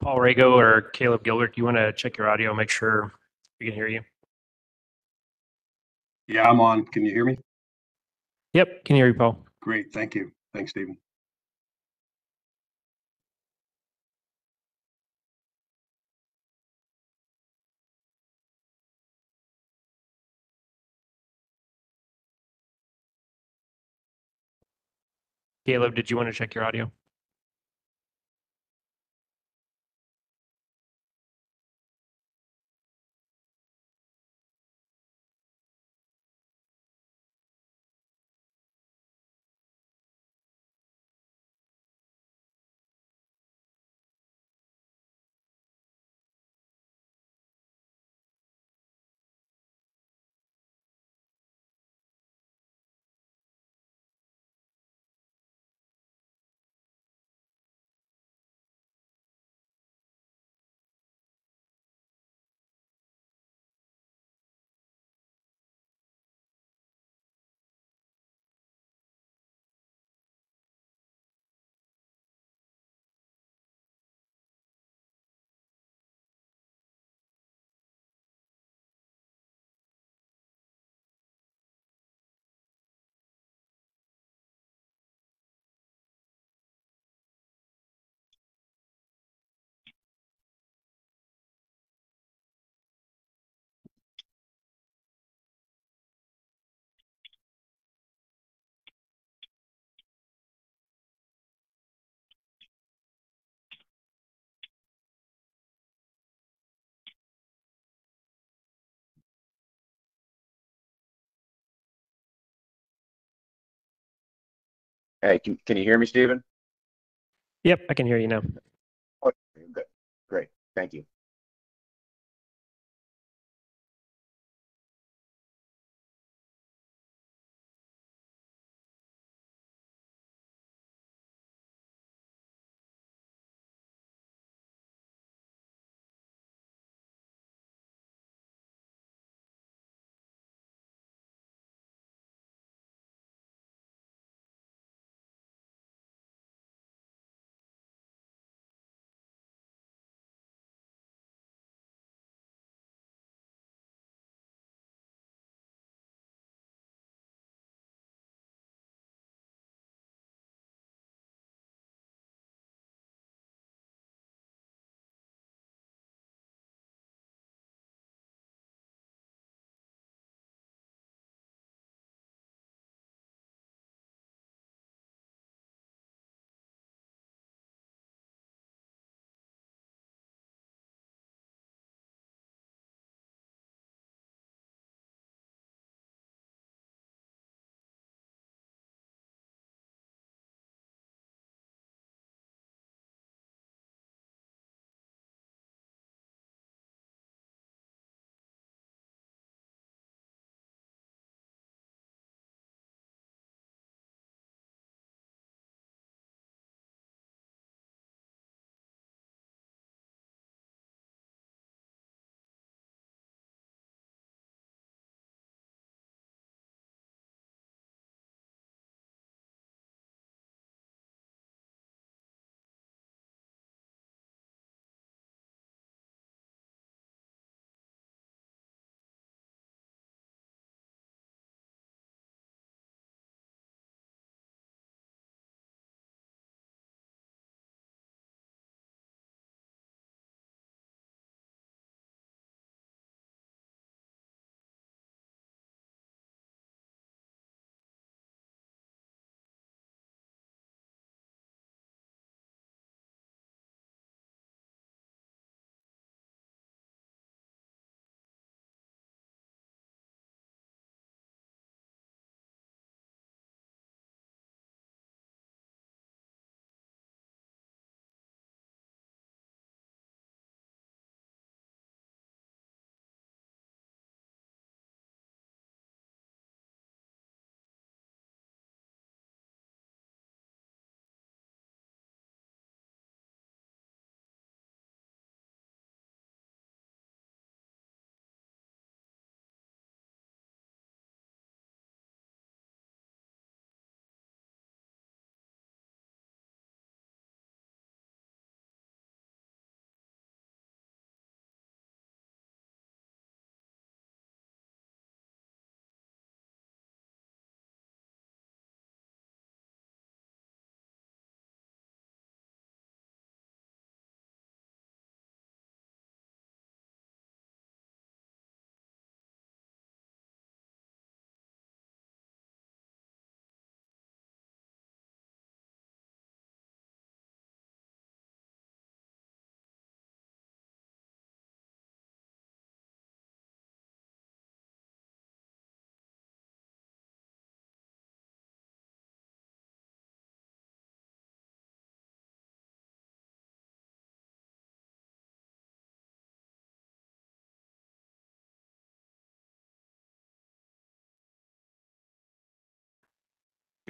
Paul Rago or Caleb Gilbert, do you want to check your audio, make sure we can hear you? Yeah, I'm on. Can you hear me? Yep, can hear you, Paul. Great. Thank you. Thanks, Stephen. Caleb, did you want to check your audio? Hey, can you hear me, Stephen? Yep, I can hear you now. Okay, good. Great. Thank you.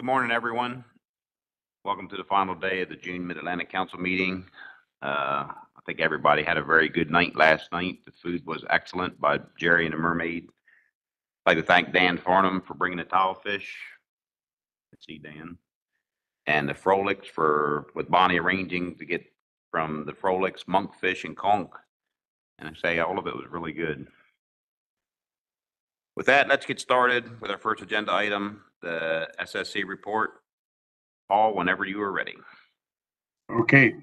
Good morning, everyone. Welcome to the final day of the June Mid-Atlantic Council meeting. I think everybody had a very good night last night. The food was excellent by Jerry and the Mermaid. I'd like to thank Dan Farnham for bringing the tilefish. Let's see, Dan. And the Frolics with Bonnie arranging to get from the Frolics, monkfish and conch. And I say all of it was really good. With that, let's get started with our first agenda item, the SSC report. Paul, whenever you are ready. Okay,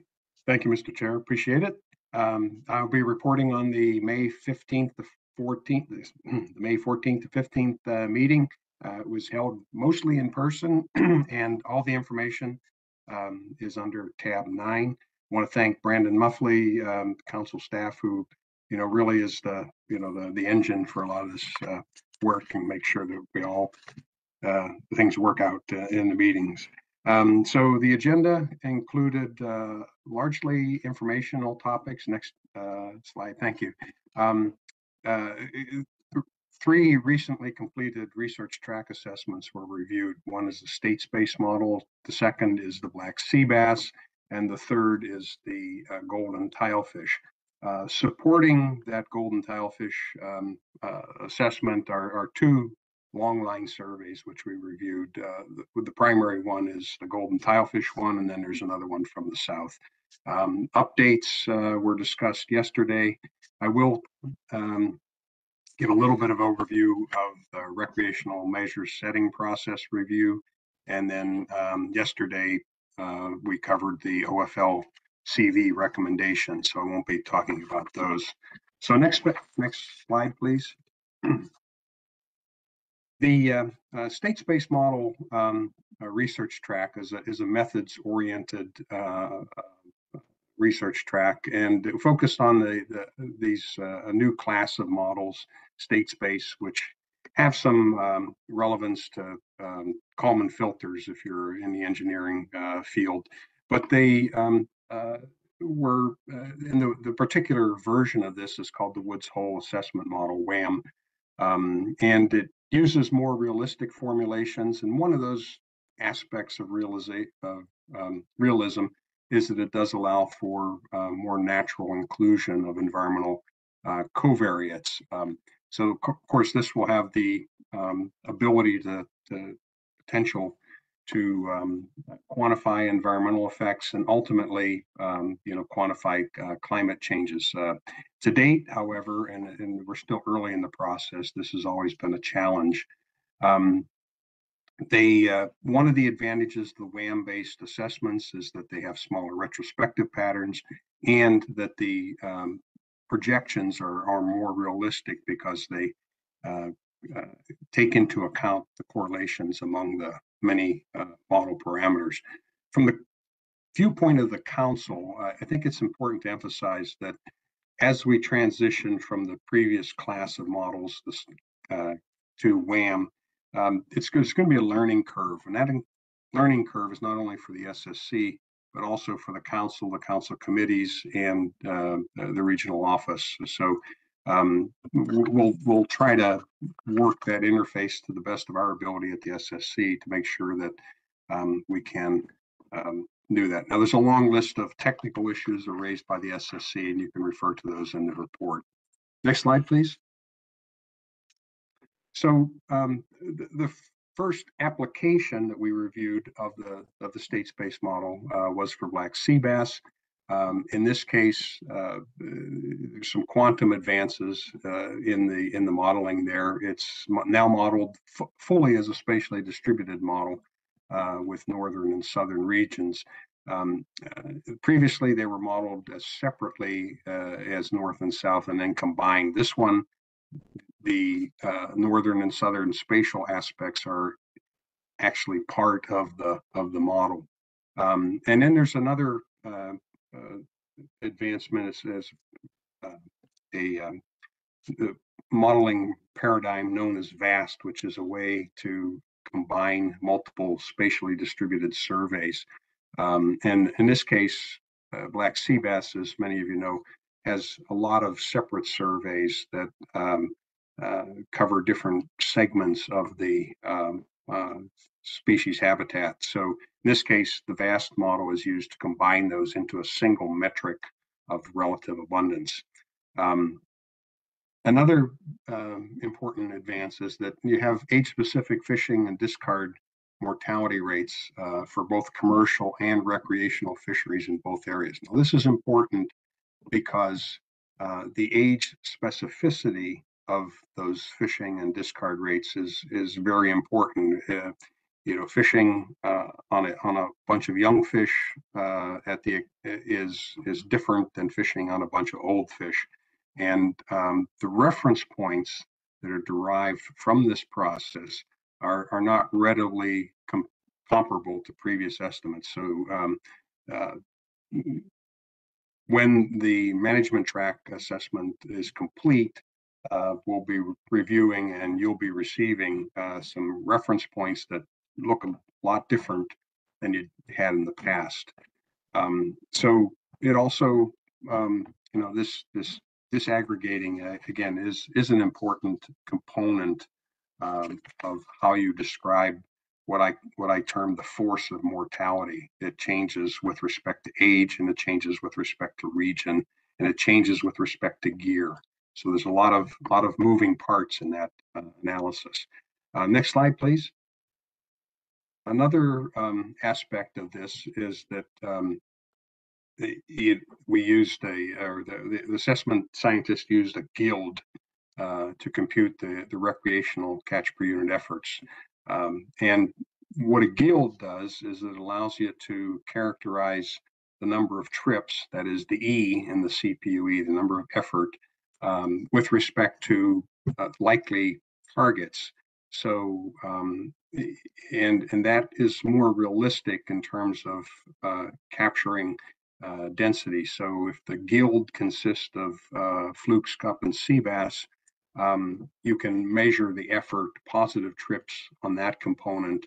thank you, Mr. Chair. Appreciate it. I'll be reporting on the May 15th to 14th, the May 14th to 15th meeting. It was held mostly in person, and all the information is under tab 9. I want to thank Brandon Muffley, council staff, who really is the engine for a lot of this work and make sure that we all things work out in the meetings. So the agenda included largely informational topics. Next slide, thank you. 3 recently completed research track assessments were reviewed. One is the state space model, the second is the black sea bass, and the third is the golden tilefish. Supporting that golden tilefish assessment are 2 long line surveys which we reviewed. The primary one is the golden tilefish one, and then there's another one from the south. Updates were discussed yesterday. I will give a little bit of overview of the recreational measures setting process review, and then yesterday we covered the OFL CV recommendations, so I won't be talking about those. So next slide, please. The state space model research track is a methods-oriented research track, and it focused on a new class of models, state space, which have some relevance to Kalman filters if you're in the engineering field. But they were in the particular version of this is called the Woods Hole Assessment Model, WHAM, and it uses more realistic formulations. And one of those aspects of realism is that it does allow for more natural inclusion of environmental covariates. So of course, this will have the ability to potential to quantify environmental effects and ultimately, quantify climate changes. To date, however, and we're still early in the process, this has always been a challenge. One of the advantages of the WHAM-based assessments is that they have smaller retrospective patterns, and that the projections are more realistic because they take into account the correlations among the many model parameters. From the viewpoint of the council, I think it's important to emphasize that as we transition from the previous class of models to WHAM, it's going to be a learning curve, and that learning curve is not only for the SSC, but also for the council committees, and the regional office. So we'll try to work that interface to the best of our ability at the SSC to make sure that we can do that. Now, there's a long list of technical issues raised by the SSC, and you can refer to those in the report. Next slide, please. So the first application that we reviewed of the state space model was for black sea bass. In this case, there's some quantum advances in the modeling there. It's now modeled fully as a spatially distributed model with northern and southern regions. Previously, they were modeled as separately as north and south, and then combined. This one, the northern and southern spatial aspects are actually part of the model. And then there's another advancement as a modeling paradigm known as VAST, which is a way to combine multiple spatially distributed surveys. And in this case, black sea bass, as many of you know, has a lot of separate surveys that cover different segments of the species habitat. So in this case, the VAST model is used to combine those into a single metric of relative abundance. Another important advance is that you have age-specific fishing and discard mortality rates for both commercial and recreational fisheries in both areas. Now, this is important because the age specificity of those fishing and discard rates is very important. Fishing on a bunch of young fish is different than fishing on a bunch of old fish, and the reference points that are derived from this process are not readily comparable to previous estimates. So when the management track assessment is complete, we'll be reviewing and you'll be receiving some reference points that look a lot different than you had in the past. So it also, this disaggregating again is an important component of how you describe what I term the force of mortality. It changes with respect to age, and it changes with respect to region, and it changes with respect to gear. So there's a lot of moving parts in that analysis. Next slide, please. Another aspect of this is that we used the assessment scientists used a guild to compute the recreational catch per unit efforts. And what a guild does is it allows you to characterize the number of trips, that is the E in the CPUE, the number of effort, with respect to likely targets. So, and that is more realistic in terms of capturing density. So if the gild consists of fluke, scup, and sea bass, you can measure the effort, positive trips on that component,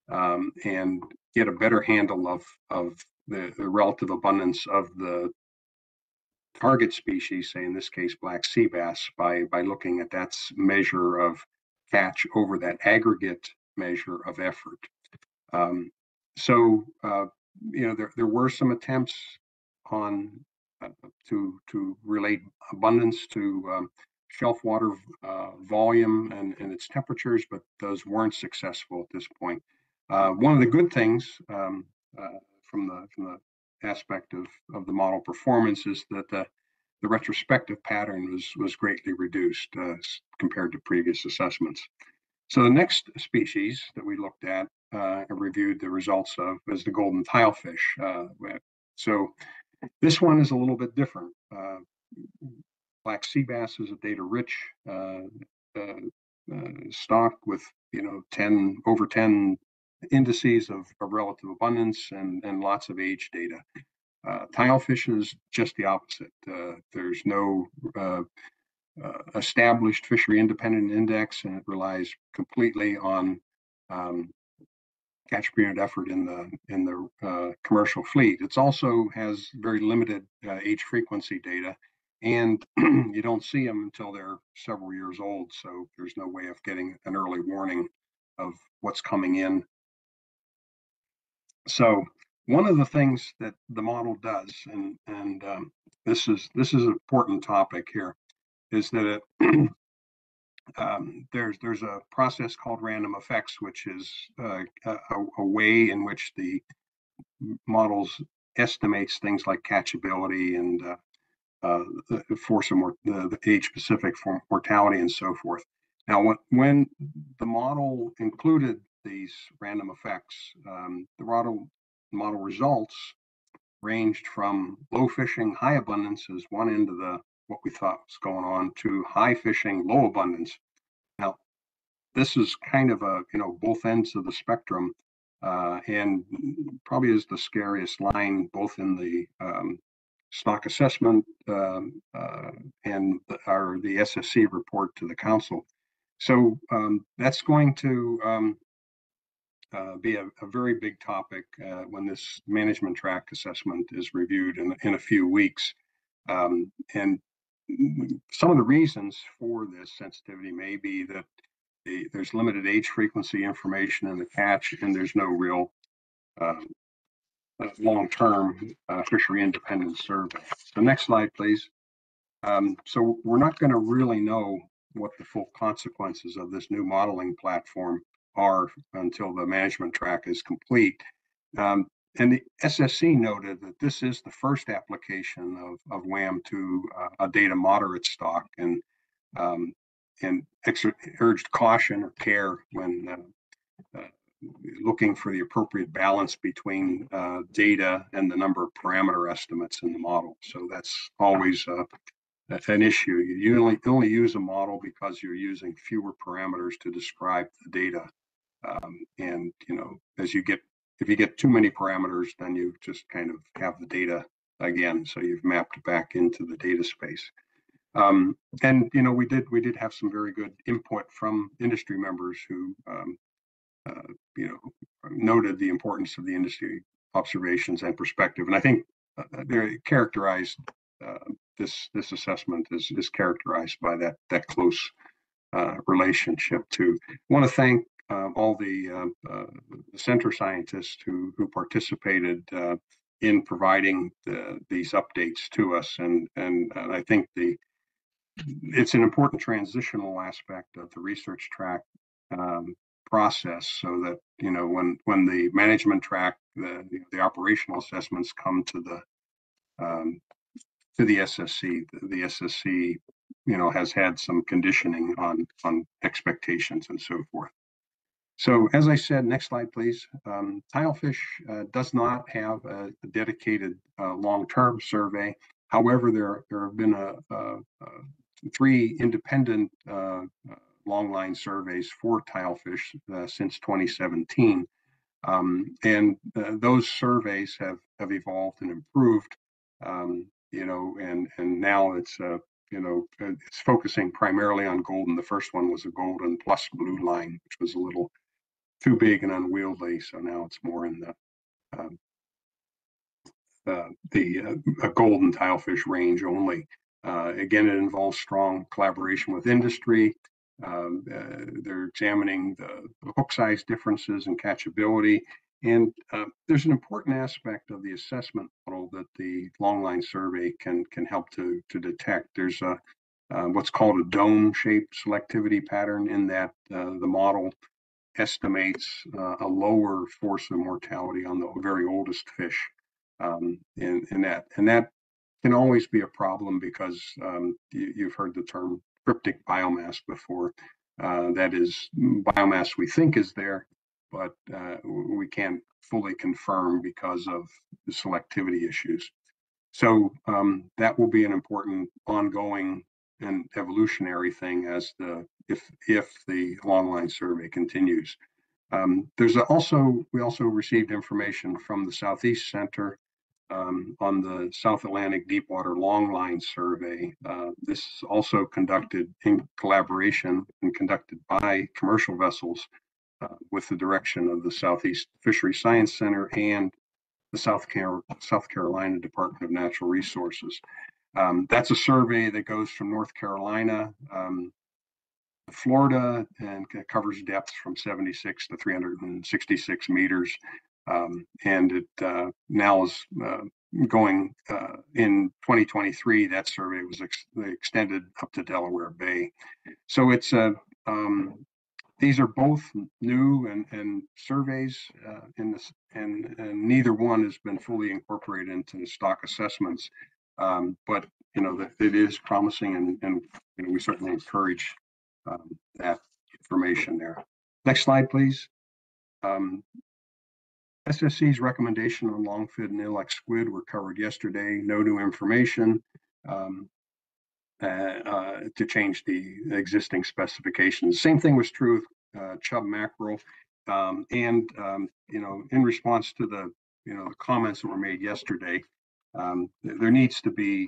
and get a better handle of the relative abundance of the target species, say in this case black sea bass, by looking at that measure of catch over that aggregate measure of effort. There were some attempts on to relate abundance to shelf water volume and its temperatures, but those weren't successful at this point. One of the good things from the aspect of the model performance is that the retrospective pattern was greatly reduced compared to previous assessments. So the next species that we looked at and reviewed the results of is the golden tilefish. So this one is a little bit different. Black sea bass is a data-rich stock with over 10 indices of relative abundance and lots of age data. Tilefish is just the opposite. There's no established fishery independent index, and it relies completely on catch per unit effort in the commercial fleet. It also has very limited age frequency data, and you don't see them until they're several years old. So there's no way of getting an early warning of what's coming in. So one of the things that the model does, and this is an important topic here, is that there's a process called random effects, which is a way in which the models estimates things like catchability and the force of the age-specific mortality and so forth. Now, when the model included these random effects, the model results ranged from low fishing, high abundance as one end of what we thought was going on, to high fishing, low abundance. Now, this is kind of both ends of the spectrum, and probably is the scariest line, both in the stock assessment and the SSC report to the council. So that's going to be a very big topic when this management track assessment is reviewed in a few weeks. And some of the reasons for this sensitivity may be that there's limited age frequency information in the catch, and there's no real long-term fishery independence survey. So next slide, please. So we're not going to really know what the full consequences of this new modeling platform are until the management track is complete. And the SSC noted that this is the first application of WAM to a data moderate stock, and urged caution or care when looking for the appropriate balance between data and the number of parameter estimates in the model. So that's always an issue. You only use a model because you're using fewer parameters to describe the data. And if you get too many parameters, then you just kind of have the data again. So you've mapped it back into the data space. And we did have some very good input from industry members who noted the importance of the industry observations and perspective. And I think they characterized this assessment is characterized by that close relationship too. I want to thank all the center scientists who participated in providing these updates to us, and I think it's an important transitional aspect of the research track process, so that when the management track, the operational assessments come to the SSC, the SSC has had some conditioning on expectations and so forth. So as I said, next slide, please. Tilefish does not have a dedicated long-term survey. However, there have been 3 independent longline surveys for tilefish since 2017. And those surveys have evolved and improved, and now it's focusing primarily on golden. The first one was a golden plus blue line, which was a little too big and unwieldy. So now it's more in a golden tilefish range only. Again, it involves strong collaboration with industry. They're examining the hook size differences and catchability. And there's an important aspect of the assessment model that the longline survey can help to detect. There's what's called a dome-shaped selectivity pattern, in that the model estimates a lower force of mortality on the very oldest fish, and that can always be a problem, because you've heard the term cryptic biomass before. That is biomass we think is there, but we can't fully confirm because of the selectivity issues. So that will be an important ongoing and evolutionary thing as if the longline survey continues. We also received information from the Southeast Center on the South Atlantic Deepwater Longline Survey. This is also conducted in collaboration and conducted by commercial vessels with the direction of the Southeast Fisheries Science Center and the South Carolina Department of Natural Resources. That's a survey that goes from North Carolina to Florida, and covers depths from 76 to 366 meters. And it now is going in 2023. That survey was extended up to Delaware Bay. So it's these are both new and surveys in this, and neither one has been fully incorporated into the stock assessments. But it is promising, and we certainly encourage that information there. Next slide, please. SSC's recommendation on longfin and ilex squid were covered yesterday. No new information to change the existing specifications. Same thing was true with chub mackerel, and in response to the comments that were made yesterday, there needs to be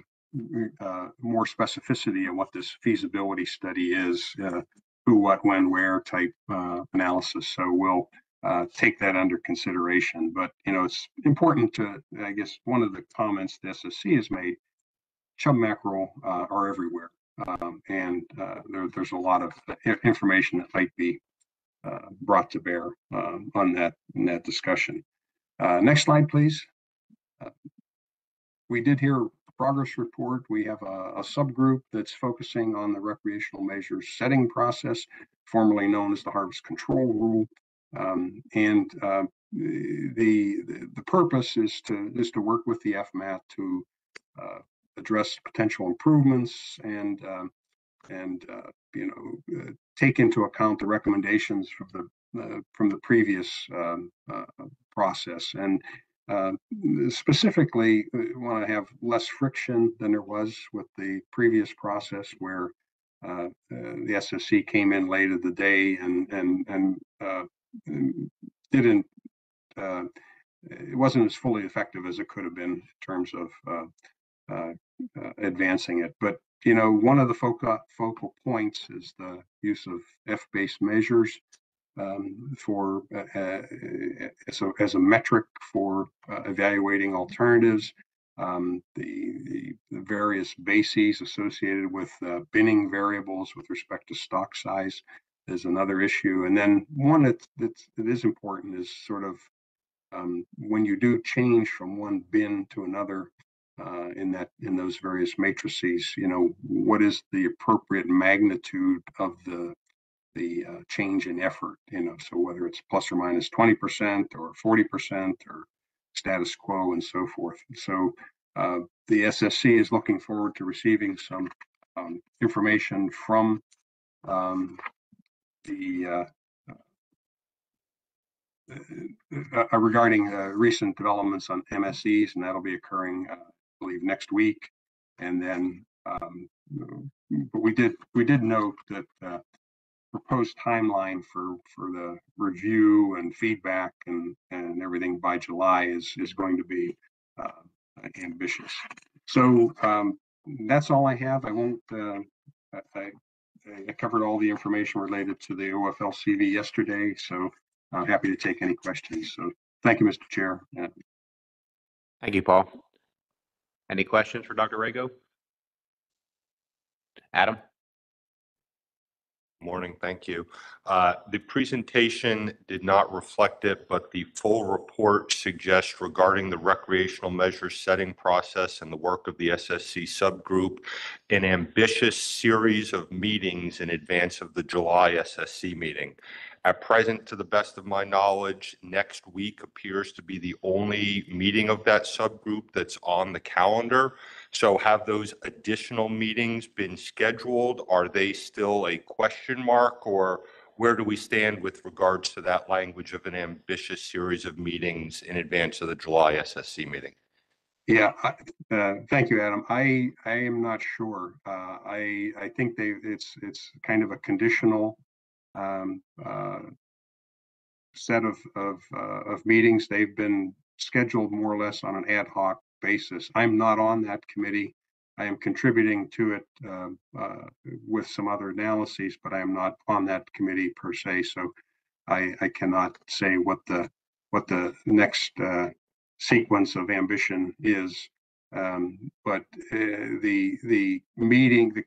more specificity in what this feasibility study is, who, what, when, where type analysis. So we'll take that under consideration. But it's important to, I guess, one of the comments the SSC has made: chub mackerel are everywhere. There's a lot of information that might be brought to bear on that in that discussion. Next slide, please. We did hear a progress report. We have a subgroup that's focusing on the recreational measures setting process, formerly known as the harvest control rule. The purpose is to work with the FMAT to address potential improvements and take into account the recommendations from the previous process. And specifically, we want to have less friction than there was with the previous process, where the SSC came in late of the day and didn't. It wasn't as fully effective as it could have been in terms of advancing it. But one of the focal points is the use of F-based measures for as a metric for evaluating alternatives. The various bases associated with binning variables with respect to stock size is another issue. And then one that is important is sort of when you do change from one bin to another in those various matrices, what is the appropriate magnitude of the change in effort, so whether it's plus or minus 20% or 40% or status quo and so forth. So the SSC is looking forward to receiving some information from regarding recent developments on MSEs, and that'll be occurring, I believe, next week. And then, but we did note that proposed timeline for the review and feedback and everything by July is going to be ambitious. So that's all I have. I won't. I covered all the information related to the OFL-CV yesterday, so I'm happy to take any questions. So thank you, Mr. Chair. Thank you, Paul. Any questions for Dr. Rago? Adam? Morning, thank you. The presentation did not reflect it, but the full report suggests regarding the recreational measures setting process and the work of the SSC subgroup, an ambitious series of meetings in advance of the July SSC meeting. At present, to the best of my knowledge, next week appears to be the only meeting of that subgroup that's on the calendar. So have those additional meetings been scheduled? Are they still a question mark, or where do we stand with regards to that language of an ambitious series of meetings in advance of the July SSC meeting? Yeah, thank you, Adam. I am not sure. I think it's kind of a conditional set of meetings. They've been scheduled more or less on an ad hoc basis. I'm not on that committee. I am contributing to it with some other analyses, but I am not on that committee per se. So I cannot say what the next sequence of ambition is. But the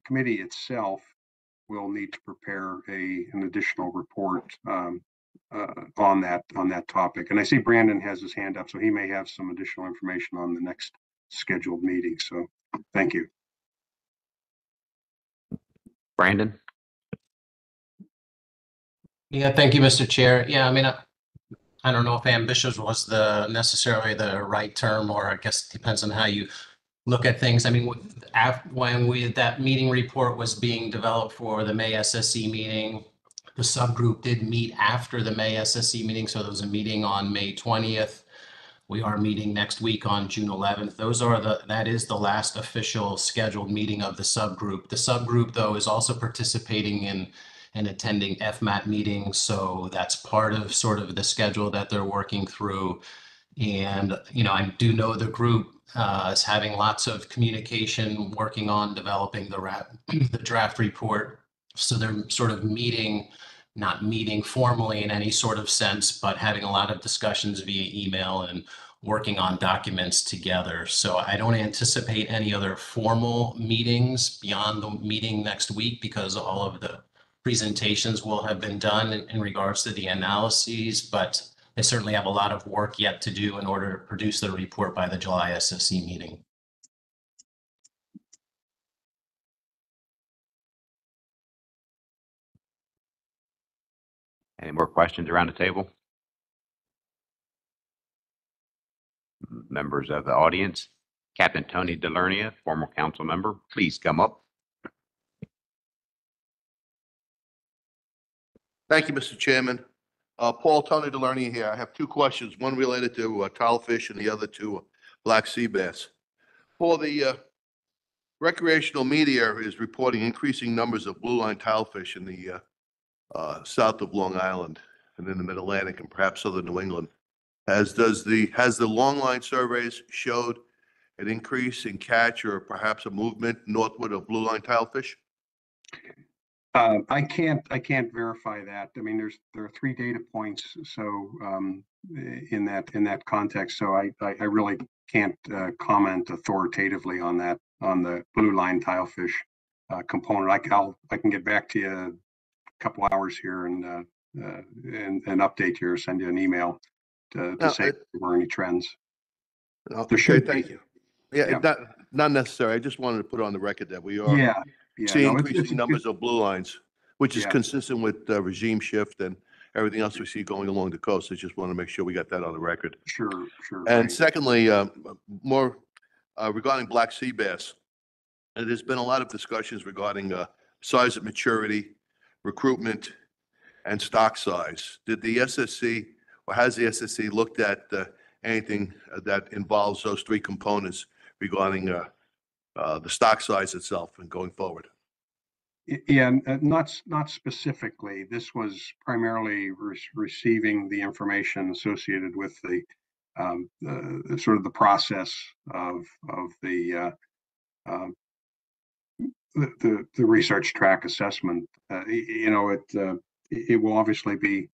committee itself will need to prepare an additional report on that topic. And I see Brandon has his hand up, so he may have some additional information on the next scheduled meeting. So thank you. Brandon? Yeah, thank you, Mr. Chair. Yeah, I mean, I don't know if ambitious was necessarily the right term, or I guess it depends on how you look at things. I mean, when that meeting report was being developed for the May SSC meeting, the subgroup did meet after the May SSC meeting. So there was a meeting on May 20th. We are meeting next week on June 11th. That is the last official scheduled meeting of the subgroup. The subgroup, though, is also participating in and attending FMAT meetings. So that's part of sort of the schedule that they're working through. And, I do know the group is having lots of communication, working on developing the draft report. So they're sort of not meeting formally in any sort of sense, but having a lot of discussions via email and working on documents together. So I don't anticipate any other formal meetings beyond the meeting next week because all of the presentations will have been done in regards to the analyses, but they certainly have a lot of work yet to do in order to produce the report by the July SSC meeting. Any more questions around the table? Members of the audience, Captain Tony Delernia, former council member, please come up. Thank you, Mr. Chairman. Paul, Tony Delarney here. I have two questions, one related to tilefish and the other to black sea bass. Paul, the recreational media is reporting increasing numbers of blue line tilefish in the south of Long Island and in the Mid-Atlantic and perhaps southern New England. Has the long line surveys showed an increase in catch or perhaps a movement northward of blue line tilefish? I can't verify that. I mean, there are 3 data points. So in that context, so I really can't comment authoritatively on that, on the blue line tilefish component. I can get back to you a couple hours here and update you or send you an email to say if there were any trends. Okay, thank you. Yeah, not necessary. I just wanted to put on the record that we are seeing increasing numbers of blue lines, which is consistent with regime shift and everything else we see going along the coast. I just want to make sure we got that on the record. Sure. And right. secondly, more regarding black sea bass, there's been a lot of discussions regarding size of maturity, recruitment, and stock size. Did the SSC or has the SSC looked at anything that involves those 3 components regarding the stock size itself and going forward? Yeah, not specifically. This was primarily receiving the information associated with the sort of the process of the research track assessment. It will obviously be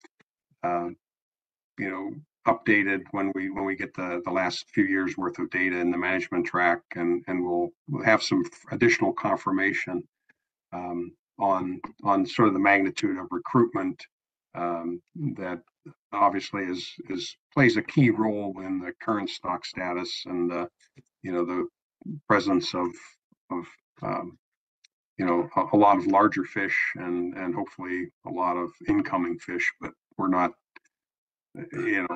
updated when we get the last few years worth of data in the management track, and we'll have some additional confirmation on sort of the magnitude of recruitment that obviously plays a key role in the current stock status and the presence of a lot of larger fish and hopefully a lot of incoming fish, but we're not, am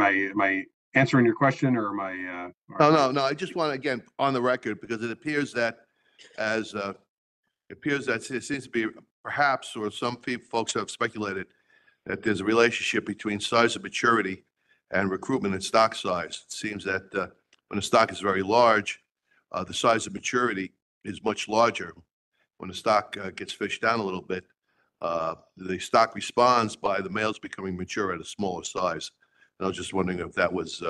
I answering your question or am I? No. I just want to, again, on the record, because it appears that it seems to be perhaps, or some folks have speculated that there's a relationship between size of maturity and recruitment and stock size. It seems that when the stock is very large, the size of maturity is much larger. When the stock gets fished down a little bit, the stock responds by the males becoming mature at a smaller size. And I was just wondering if that was,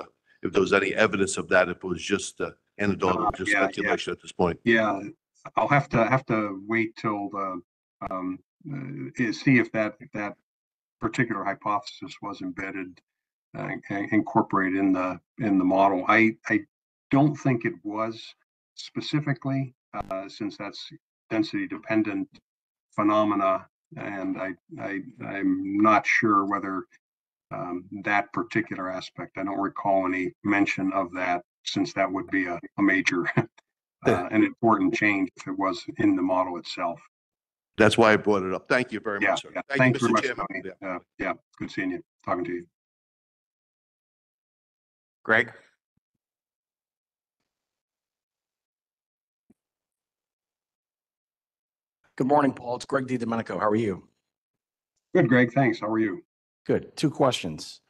if there was any evidence of that, if it was just anecdotal, just speculation at this point. Yeah, I'll have to wait till see if that particular hypothesis was embedded, incorporated in the model. I don't think it was specifically, since that's density dependent phenomena, and I'm not sure whether that particular aspect. I don't recall any mention of that, since that would be a major an important change if it was in the model itself. That's why I brought it up. Thank you very much, sir. Yeah. Thank Thanks you, very Mr. much, Chairman. Tony. Good seeing you, talking to you. Greg? Good morning, Paul. It's Greg DiDomenico. How are you? Good, Greg. Thanks. How are you? Good. 2 questions.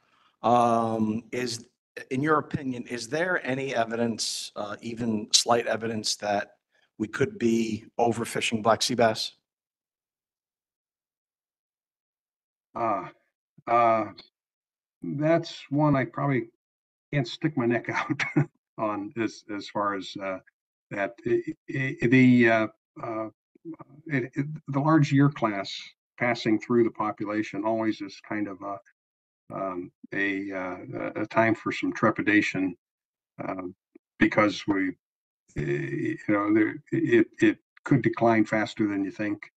In your opinion, is there any evidence, even slight evidence, that we could be overfishing black sea bass? That's one I probably can't stick my neck out on as far as that. The large year class passing through the population always is kind of a time for some trepidation because it could decline faster than you think,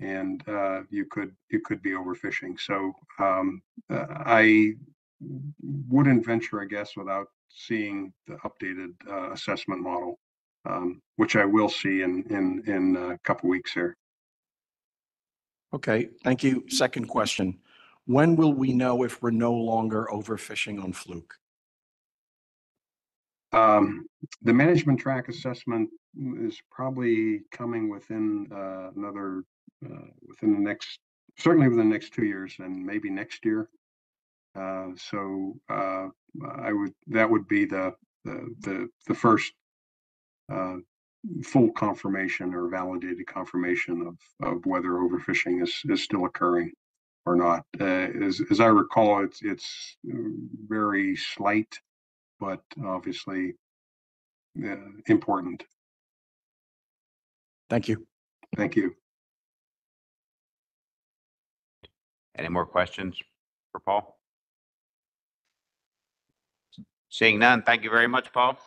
and you could be overfishing. So I wouldn't venture a guess without seeing the updated assessment model, which I will see in a couple weeks here. Okay, thank you. Second question. When will we know if we're no longer overfishing on fluke? The management track assessment is probably coming within certainly within the next 2 years and maybe next year. That would be the first full confirmation or validated confirmation of whether overfishing is still occurring or not. As I recall, it's very slight, but obviously important. Thank you. Thank you. Any more questions for Paul? Seeing none, thank you very much, Paul.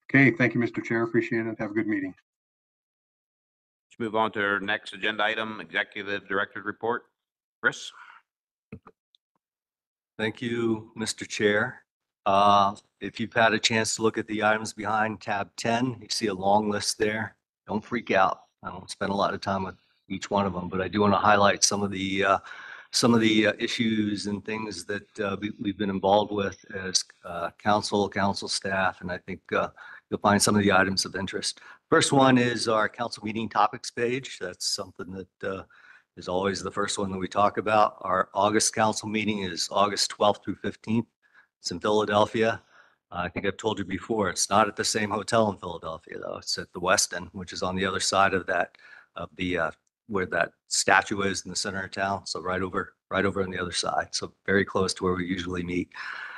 Okay, thank you, Mr. Chair. Appreciate it. Have a good meeting. Let's move on to our next agenda item, Executive Director's Report. Chris? Thank you, Mr. Chair. If you've had a chance to look at the items behind tab 10, you see a long list there. Don't freak out. I won't spend a lot of time with each one of them, but I do want to highlight some of the issues and things that we've been involved with as council staff, and I think you'll find some of the items of interest. First one is our council meeting topics page. That's something that is always the first one that we talk about. Our August council meeting is August 12th through 15th. It's in Philadelphia. I think I've told you before, it's not at the same hotel in Philadelphia, though. It's at the Westin, which is on the other side of that, where that statue is in the center of town. So right over on the other side. So very close to where we usually meet.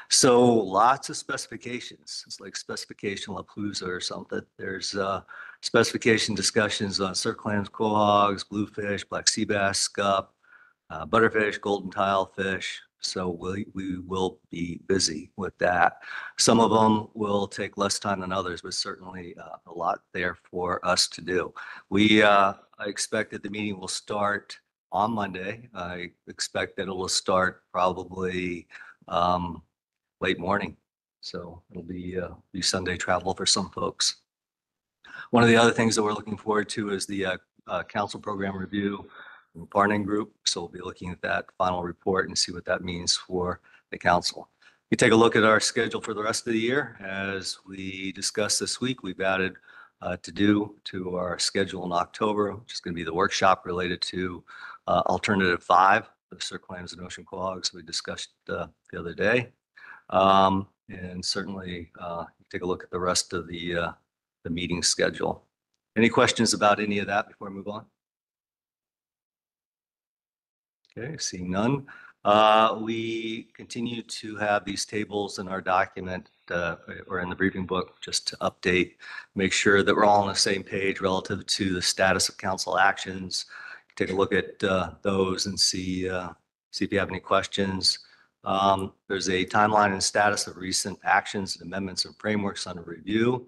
So lots of specifications. It's like specification LaPalooza or something. There's specification discussions on surf clams, quahogs, bluefish, black sea bass, scup, butterfish, golden tilefish. So we will be busy with that. Some of them will take less time than others, but certainly a lot there for us to do. I expect that the meeting will start on Monday. I expect that it will start probably late morning. So it'll be Sunday travel for some folks. One of the other things that we're looking forward to is the council program review partnering group. So we'll be looking at that final report and see what that means for the council. You take a look at our schedule for the rest of the year. As we discussed this week, we've added to our schedule in October, which is going to be the workshop related to alternative 5, the surf clams and ocean quahogs we discussed the other day. And certainly take a look at the rest of the meeting schedule. Any questions about any of that before I move on? Okay, seeing none. We continue to have these tables in our document or in the briefing book just to update, make sure that we're all on the same page relative to the status of council actions. Take a look at those and see if you have any questions. There's a timeline and status of recent actions and amendments and frameworks under review.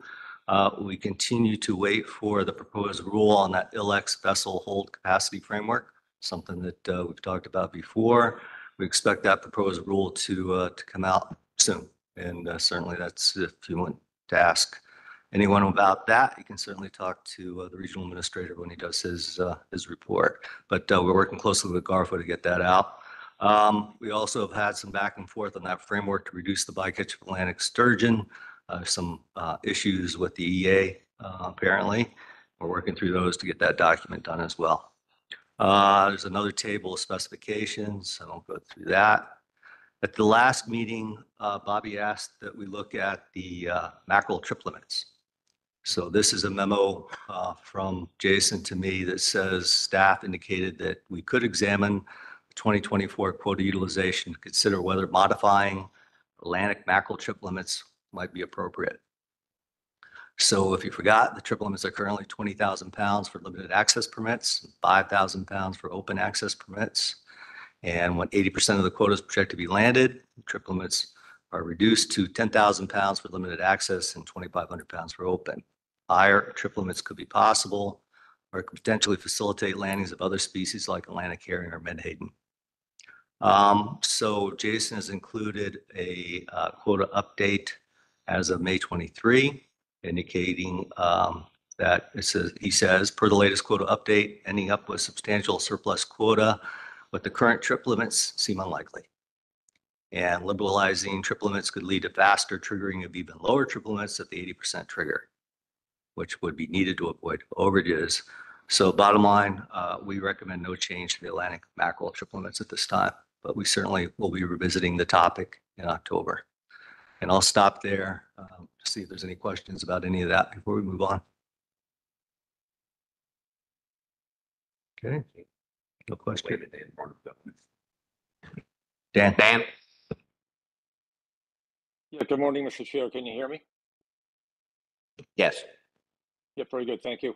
We continue to wait for the proposed rule on that ILX vessel hold capacity framework, something that we've talked about before. We expect that proposed rule to come out soon. And certainly that's, if you want to ask anyone about that, you can certainly talk to the regional administrator when he does his report. But we're working closely with GARFA to get that out. We also have had some back and forth on that framework to reduce the bycatch of Atlantic sturgeon. Some issues with the EA, apparently. We're working through those to get that document done as well. There's another table of specifications. I won't go through that. At the last meeting, Bobby asked that we look at the mackerel trip limits. So this is a memo from Jason to me that says staff indicated that we could examine 2024 quota utilization to consider whether modifying Atlantic mackerel trip limits might be appropriate. So if you forgot, the trip limits are currently 20,000 pounds for limited access permits, 5,000 pounds for open access permits. And when 80% of the quota is projected to be landed, trip limits are reduced to 10,000 pounds for limited access and 2,500 pounds for open. Higher trip limits could be possible or could potentially facilitate landings of other species like Atlantic herring or menhaden. So Jason has included a quota update as of May 23, indicating that he says, per the latest quota update, ending up with substantial surplus quota, but the current trip limits seem unlikely. And liberalizing trip limits could lead to faster triggering of even lower trip limits at the 80% trigger, which would be needed to avoid overages. So bottom line, we recommend no change to the Atlantic mackerel trip limits at this time, but we certainly will be revisiting the topic in October. And I'll stop there to see if there's any questions about any of that before we move on. Okay, no question. Dan? Yeah, good morning, Mr. Chair. Can you hear me? Yes. Yeah, very good. Thank you.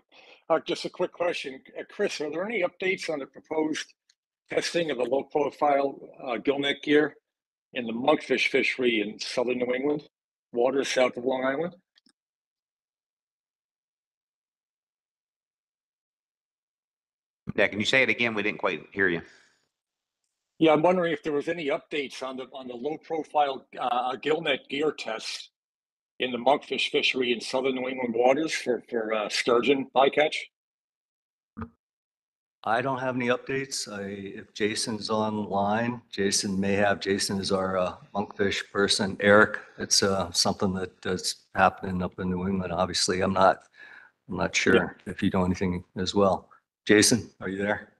Just a quick question. Chris, are there any updates on the proposed testing of the low-profile gillnet gear in the monkfish fishery in southern New England, waters south of Long Island? Yeah, can you say it again? We didn't quite hear you. Yeah, I'm wondering if there was any updates on the low-profile gillnet gear tests in the monkfish fishery in southern New England waters for sturgeon bycatch. I don't have any updates. If Jason's online, Jason may have. Jason is our monkfish person. Eric, it's something that does happen up in New England. Obviously, I'm not sure if you know anything as well. Jason, are you there?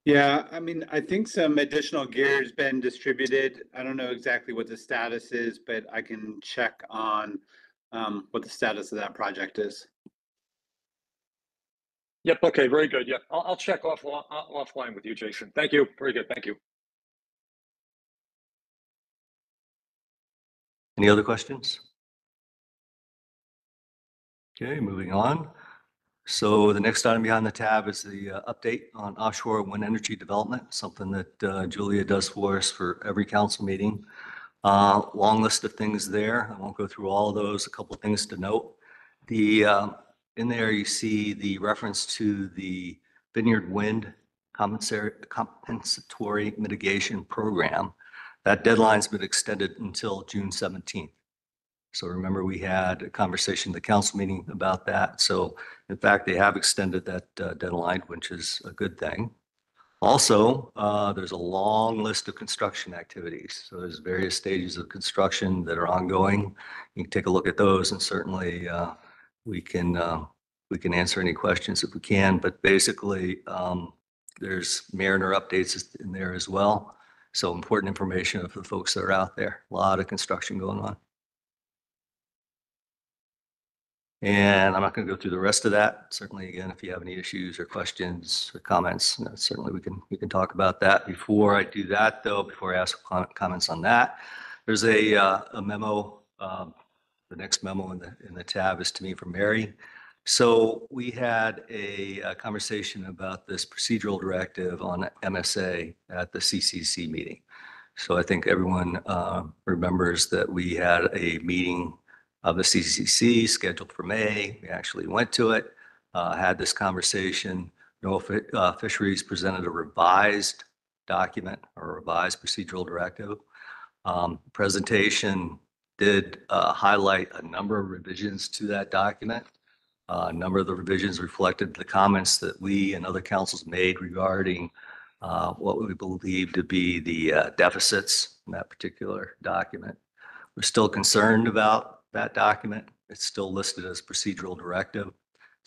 Yeah, I mean, I think some additional gear has been distributed. I don't know exactly what the status is, but I can check on what the status of that project is. Yep. Okay. Very good. Yep. I'll check offline with you, Jason. Thank you. Very good. Thank you. Any other questions? Okay, moving on. So the next item behind the tab is the update on offshore wind energy development, something that Julia does for us for every council meeting. Long list of things there. I won't go through all of those. A couple of things to note. In there, you see the reference to the Vineyard Wind Compensatory Mitigation Program. That deadline's been extended until June 17th. So remember, we had a conversation at the council meeting about that. So in fact, they have extended that deadline, which is a good thing. Also, there's a long list of construction activities. So there's various stages of construction that are ongoing. You can take a look at those, and certainly we can answer any questions if we can. But basically, there's Mariner updates in there as well. So important information for the folks that are out there. A lot of construction going on. And I'm not going to go through the rest of that. Certainly, again, if you have any issues or questions or comments, certainly we can talk about that. Before I do that, though, before I ask comments on that, there's a memo. The next memo in the tab is to me from Mary. So we had a conversation about this procedural directive on MSA at the CCC meeting. So I think everyone remembers that we had a meeting of the CCC scheduled for May. We actually went to it, had this conversation. NOAA Fisheries presented a revised document or a revised procedural directive. Presentation did highlight a number of revisions to that document. A number of the revisions reflected the comments that we and other councils made regarding what we believe to be the deficits in that particular document. We're still concerned about that document. It's still listed as procedural directive.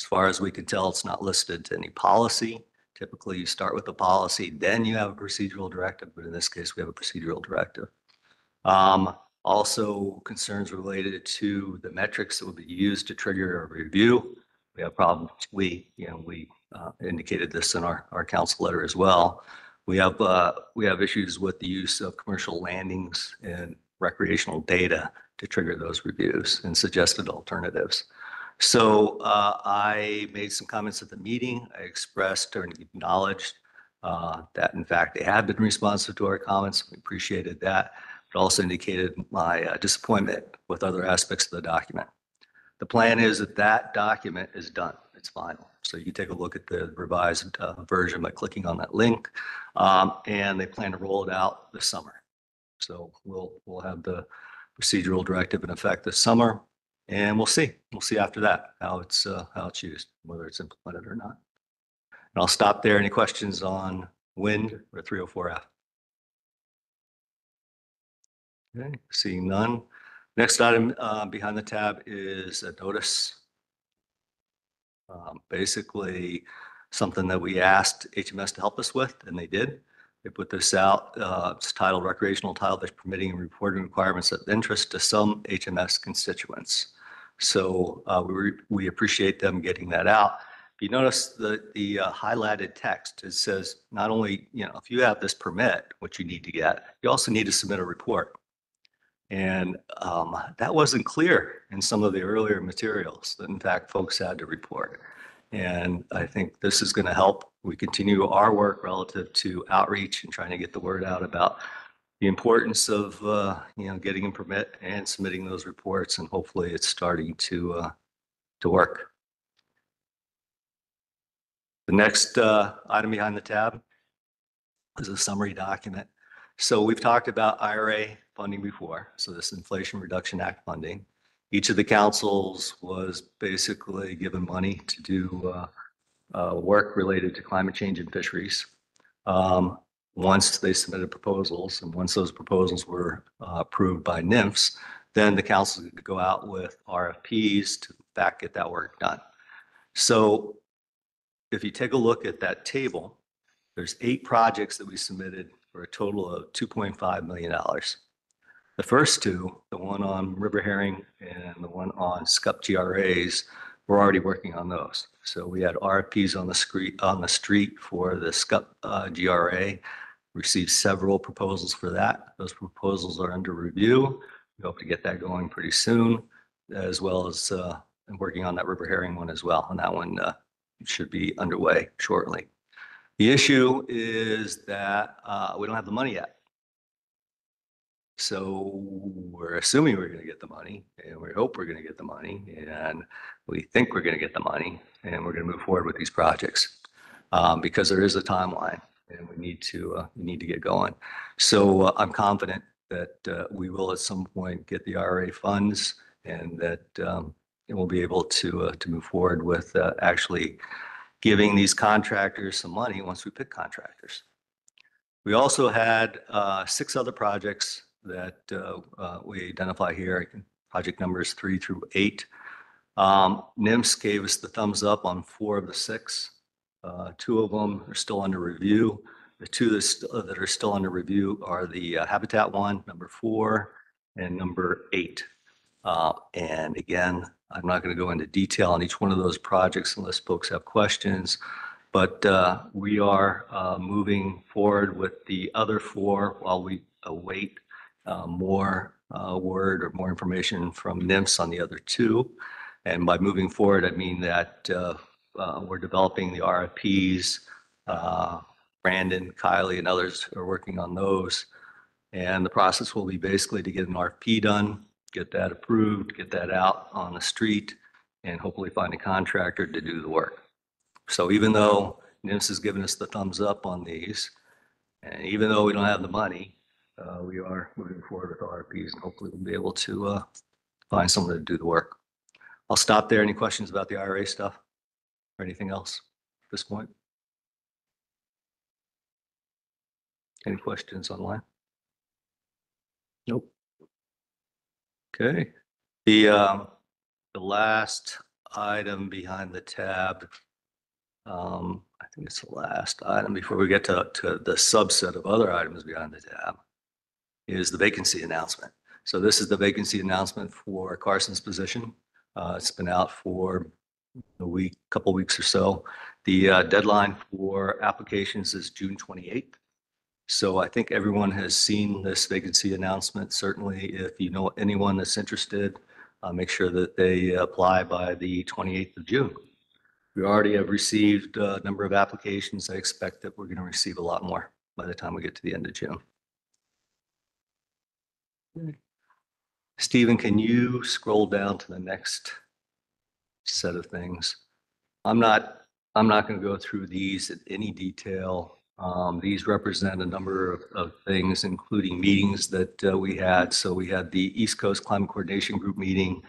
As far as we can tell, it's not listed to any policy. Typically, you start with the policy, then you have a procedural directive, but in this case, we have a procedural directive. Also, concerns related to the metrics that will be used to trigger a review. We have problems. We indicated this in our council letter as well. We have issues with the use of commercial landings and recreational data to trigger those reviews and suggested alternatives. So I made some comments at the meeting. I expressed or acknowledged that in fact they have been responsive to our comments. We appreciated that. It also indicated my disappointment with other aspects of the document. The plan is that that document is done. It's final. So you can take a look at the revised version by clicking on that link. And they plan to roll it out this summer. So we'll have the procedural directive in effect this summer, and we'll see. We'll see after that how it's used, whether it's implemented or not. And I'll stop there. Any questions on wind or 304F? Okay, seeing none. Next item behind the tab is a notice. Basically, something that we asked HMS to help us with, and they did. They put this out. It's titled Recreational Tile Fish Permitting and Reporting Requirements of Interest to Some HMS Constituents. So we appreciate them getting that out. If you notice the highlighted text, it says not only, if you have this permit, what you need to get, you also need to submit a report. And that wasn't clear in some of the earlier materials that in fact folks had to report. And I think this is going to help. We continue our work relative to outreach and trying to get the word out about the importance of getting a permit and submitting those reports, and hopefully it's starting to work. The next item behind the tab is a summary document. So we've talked about IRA funding before, so this Inflation Reduction Act funding. Each of the councils was basically given money to do work related to climate change and fisheries. Once they submitted proposals, and once those proposals were approved by NIMFs, then the council could go out with RFPs to in fact get that work done. So if you take a look at that table, there's 8 projects that we submitted for a total of $2.5 million. The first 2, the one on river herring and the one on scup GRAs, we're already working on those. So we had RFPs on the street for the scup GRA, received several proposals for that. Those proposals are under review. We hope to get that going pretty soon, as well as working on that river herring one as well. And that one should be underway shortly. The issue is that we don't have the money yet. So we're assuming we're going to get the money, and we hope we're going to get the money, and we think we're going to get the money, and we're going to move forward with these projects because there is a timeline, and we need to get going. So I'm confident that we will at some point get the IRA funds, and that we'll be able to move forward with actually giving these contractors some money once we pick contractors. We also had 6 other projects that we identify here. Project numbers 3 through 8. NIMS gave us the thumbs up on 4 of the 6. 2 of them are still under review. The 2 that are still under review are the Habitat one, number 4, and number 8. And again, I'm not going to go into detail on each one of those projects unless folks have questions. But we are moving forward with the other 4 while we await more word or more information from NIMS on the other 2. And by moving forward, I mean that we're developing the RFPs. Brandon, Kylie, and others are working on those. And the process will be basically to get an RFP done, get that approved, get that out on the street, and hopefully find a contractor to do the work. So even though NIMS has given us the thumbs up on these, and even though we don't have the money, we are moving forward with RFPs, and hopefully we'll be able to find someone to do the work. I'll stop there. Any questions about the IRA stuff or anything else at this point? Any questions online? Nope. Okay. The last item behind the tab, I think it's the last item before we get to the subset of other items behind the tab, is the vacancy announcement. So this is the vacancy announcement for Carson's position. It's been out for a couple weeks or so. The deadline for applications is June 28th. So I think everyone has seen this vacancy announcement. Certainly, if you know anyone that's interested, make sure that they apply by the 28th of June. We already have received a number of applications. I expect that we're going to receive a lot more by the time we get to the end of June. Stephen, can you scroll down to the next set of things? I'm not going to go through these in any detail. These represent a number of things, including meetings that we had. So we had the East Coast Climate Coordination Group meeting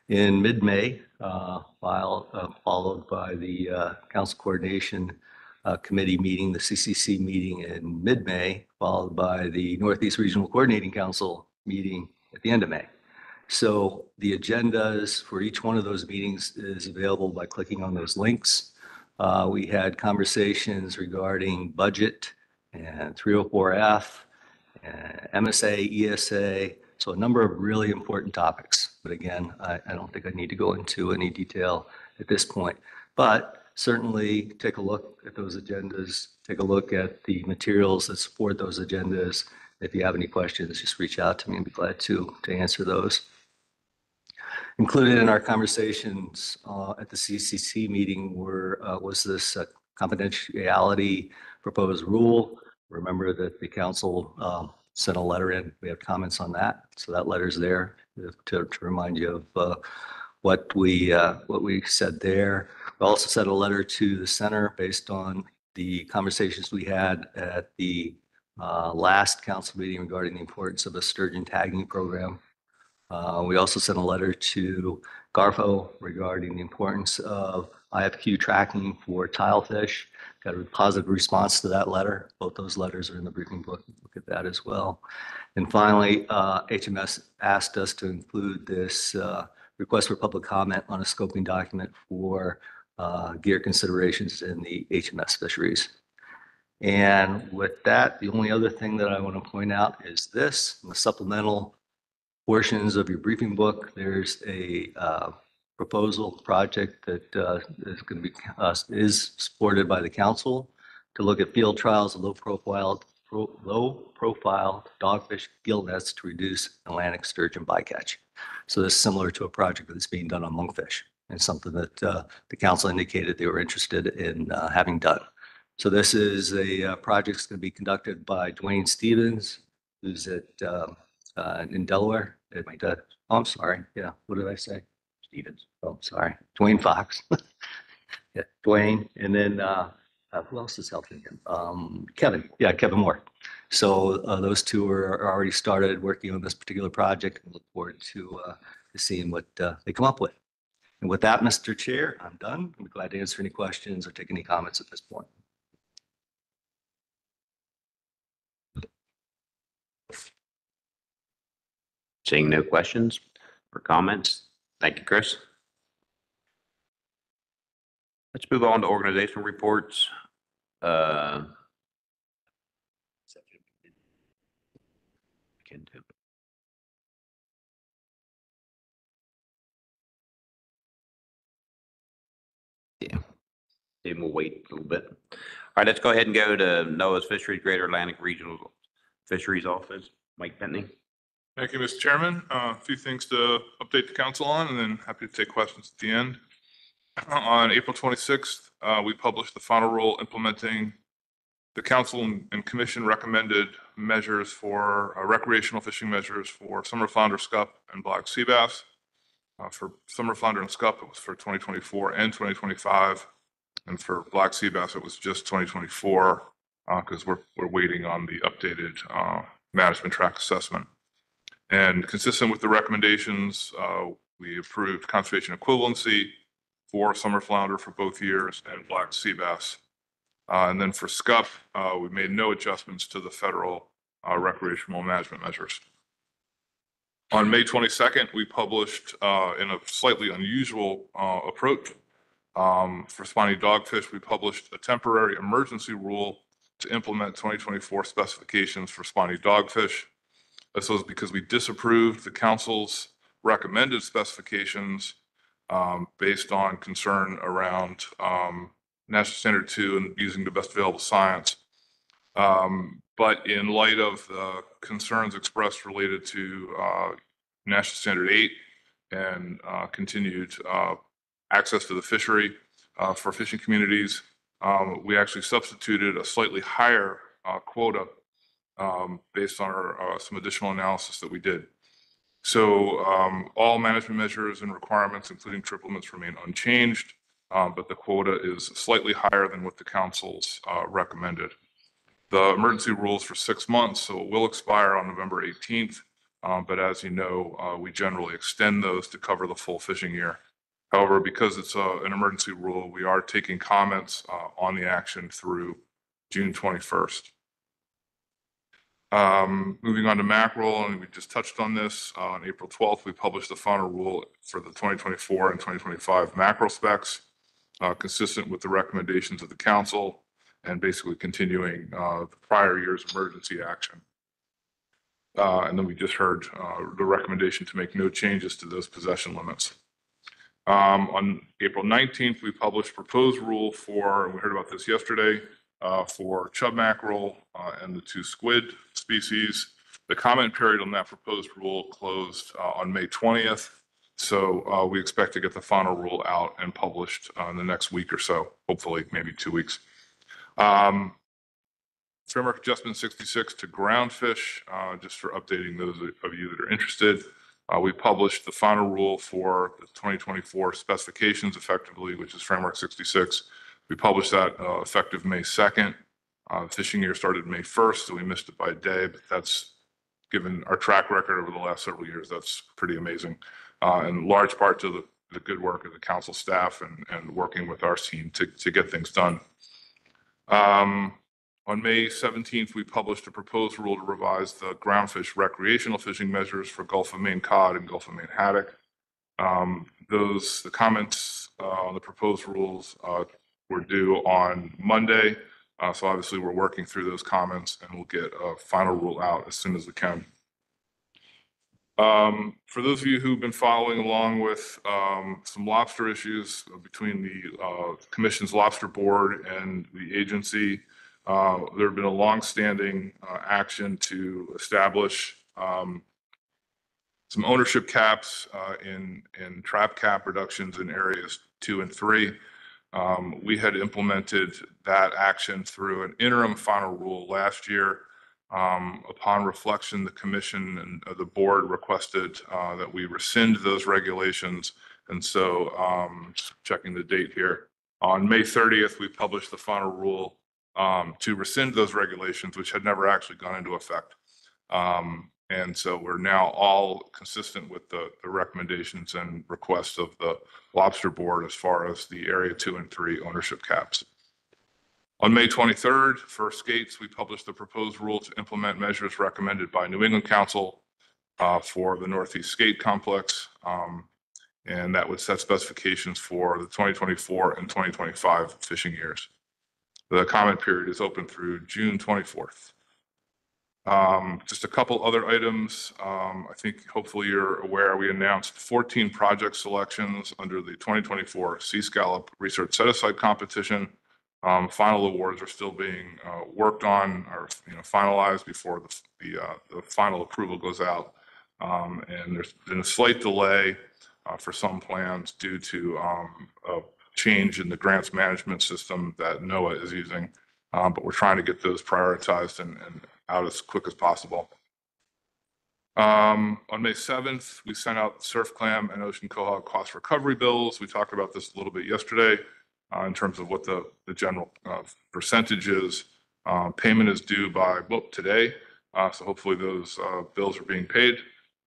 in mid-May, followed by the Council Coordination Committee meeting, the CCC meeting in mid-May, followed by the Northeast Regional Coordinating Council meeting at the end of May. So the agendas for each one of those meetings is available by clicking on those links. We had conversations regarding budget and 304F, and MSA, ESA, so a number of really important topics. But again, I don't think I need to go into any detail at this point. But certainly take a look at those agendas, take a look at the materials that support those agendas. If you have any questions, just reach out to me and be glad to answer those. Included in our conversations at the CCC meeting was this confidentiality proposed rule. Remember that the council sent a letter in. We have comments on that. So that letter's there to remind you of what we said there. We also sent a letter to the center based on the conversations we had at the last council meeting regarding the importance of a sturgeon tagging program. We also sent a letter to Garfo regarding the importance of IFQ tracking for tilefish. Got a positive response to that letter. Both those letters are in the briefing book. Look at that as well. And finally, HMS asked us to include this request for public comment on a scoping document for gear considerations in the HMS fisheries. And with that, the only other thing that I want to point out is this, the supplemental portions of your briefing book. There's a proposal project that is going to be is supported by the council to look at field trials of low profile dogfish gill nets to reduce Atlantic sturgeon bycatch. So this is similar to a project that's being done on monkfish, and something that the council indicated they were interested in having done. So this is a project that's going to be conducted by Dwayne Stevens, who's at in Delaware. Oh, I'm sorry. Yeah. What did I say? Stevens. Oh, sorry. Dwayne Fox. Yeah, Dwayne. And then who else is helping him? Kevin. Yeah, Kevin Moore. So those two are already started working on this particular project, and look forward to seeing what they come up with. And with that, Mr. Chair, I'm done. I'm glad to answer any questions or take any comments at this point. Seeing no questions or comments. Thank you, Chris. Let's move on to organizational reports. Yeah, then we'll wait a little bit. All right, let's go ahead and go to NOAA's Fisheries Greater Atlantic Regional Fisheries Office. Mike Pentney. Thank you, Mr. Chairman. A few things to update the council on, and then happy to take questions at the end. On April 26th, we published the final rule implementing the council and commission recommended measures for recreational fishing measures for summer flounder, scup, and black sea bass. For summer flounder and scup, it was for 2024 and 2025. And for black sea bass, it was just 2024 because we're waiting on the updated management track assessment. And consistent with the recommendations, we approved conservation equivalency for summer flounder for both years and black sea bass. And then for scup, we made no adjustments to the federal recreational management measures. On May 22nd, we published in a slightly unusual approach for spiny dogfish, we published a temporary emergency rule to implement 2024 specifications for spiny dogfish. This was because we disapproved the council's recommended specifications based on concern around National Standard 2 and using the best available science. But in light of the concerns expressed related to National Standard 8 and continued access to the fishery, for fishing communities. We actually substituted a slightly higher quota based on some additional analysis that we did. So all management measures and requirements, including trip limits, remain unchanged, but the quota is slightly higher than what the council's recommended. The emergency rule is for 6 months, so it will expire on November 18th. But as you know, we generally extend those to cover the full fishing year. However, because it's an emergency rule, we are taking comments on the action through June 21st. Moving on to mackerel, and we just touched on this. On April 12th, we published the final rule for the 2024 and 2025 mackerel specs, consistent with the recommendations of the council and basically continuing the prior year's emergency action. And then we just heard the recommendation to make no changes to those possession limits. On April 19th, we published proposed rule for, and we heard about this yesterday, for chub mackerel and the 2 squid species. The comment period on that proposed rule closed on May 20th. So we expect to get the final rule out and published in the next week or so, hopefully maybe 2 weeks. Framework Adjustment 66 to groundfish, just for updating those of you that are interested. We published the final rule for the 2024 specifications effectively, which is Framework 66. We published that effective May 2nd. The fishing year started May 1st, so we missed it by a day, but that's, given our track record over the last several years, that's pretty amazing. And large part to the good work of the council staff and working with our team to get things done. On May 17th, we published a proposed rule to revise the groundfish recreational fishing measures for Gulf of Maine cod and Gulf of Maine haddock. The comments on the proposed rules were due on Monday. So obviously we're working through those comments and we'll get a final rule out as soon as we can. For those of you who've been following along with some lobster issues between the Commission's Lobster Board and the agency, there have been a long-standing action to establish some ownership caps in trap cap reductions in areas 2 and 3. We had implemented that action through an interim final rule last year. Upon reflection, the Commission and the board requested that we rescind those regulations. And so, checking the date here, on May 30th, we published the final rule to rescind those regulations, which had never actually gone into effect. And so we're now all consistent with the recommendations and requests of the Lobster Board as far as the Area 2 and 3 ownership caps. On May 23rd, for skates, we published the proposed rule to implement measures recommended by New England Council for the Northeast Skate Complex. And that would set specifications for the 2024 and 2025 fishing years. The comment period is open through June 24th. Just a couple other items. I think hopefully you're aware we announced 14 project selections under the 2024 Sea Scallop Research Set-Aside Competition. Final awards are still being worked on or finalized before the final approval goes out. And there's been a slight delay for some plans due to a change in the grants management system that NOAA is using. But we're trying to get those prioritized and out as quick as possible. On May 7th, we sent out surf clam and ocean quahog cost recovery bills. We talked about this a little bit yesterday in terms of what the general percentage is. Payment is due by today. So hopefully those bills are being paid.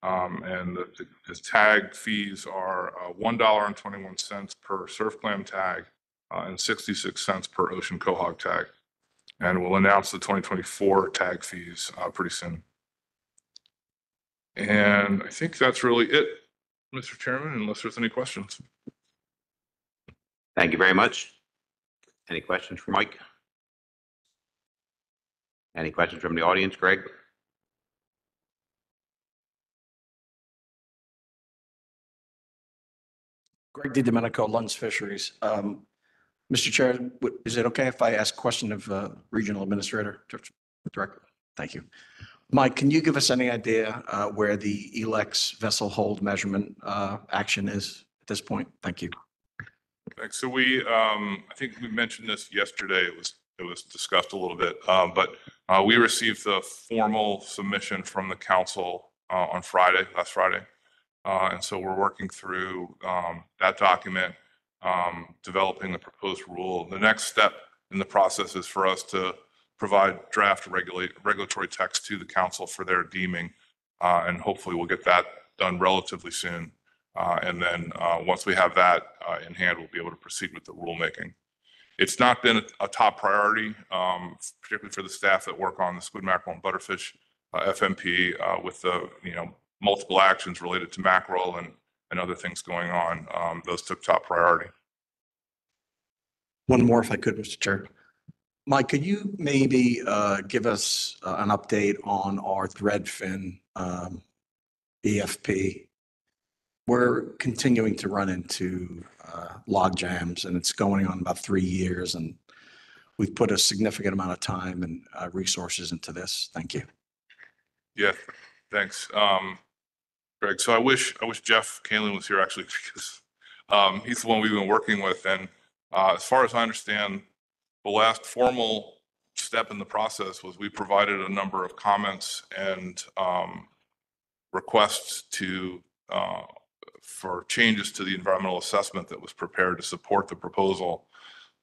And the tag fees are $1.21 per surf clam tag and 66 cents per ocean quahog tag. And we'll announce the 2024 tag fees pretty soon. And I think that's really it, Mr. Chairman, unless there's any questions. Thank you very much. Any questions for Mike? Any questions from the audience, Greg? Greg DiDomenico, Lund's Fisheries. Mr. Chair, is it okay if I ask a question of Regional Administrator Director? Thank you. Mike, can you give us any idea where the ELEX vessel hold measurement action is at this point? Thank you. Thanks. So I think we mentioned this yesterday. It was discussed a little bit, but we received the formal submission from the council on last Friday. And so we're working through that document, developing the proposed rule. The next step in the process is for us to provide draft regulatory text to the council for their deeming. And hopefully we'll get that done relatively soon. And then once we have that in hand, we'll be able to proceed with the rulemaking. It's not been a top priority, particularly for the staff that work on the squid, mackerel, and butterfish FMP with the multiple actions related to mackerel and other things going on. Those took top priority. One more, if I could, Mr. Chair. Mike, could you maybe give us an update on our threadfin EFP? We're continuing to run into log jams, and it's going on about 3 years, and we've put a significant amount of time and resources into this. Thank you. Yeah, thanks, Greg. So I wish Jeff Kalin was here actually, because he's the one we've been working with. And as far as I understand, the last formal step in the process was we provided a number of comments and requests for changes to the environmental assessment that was prepared to support the proposal.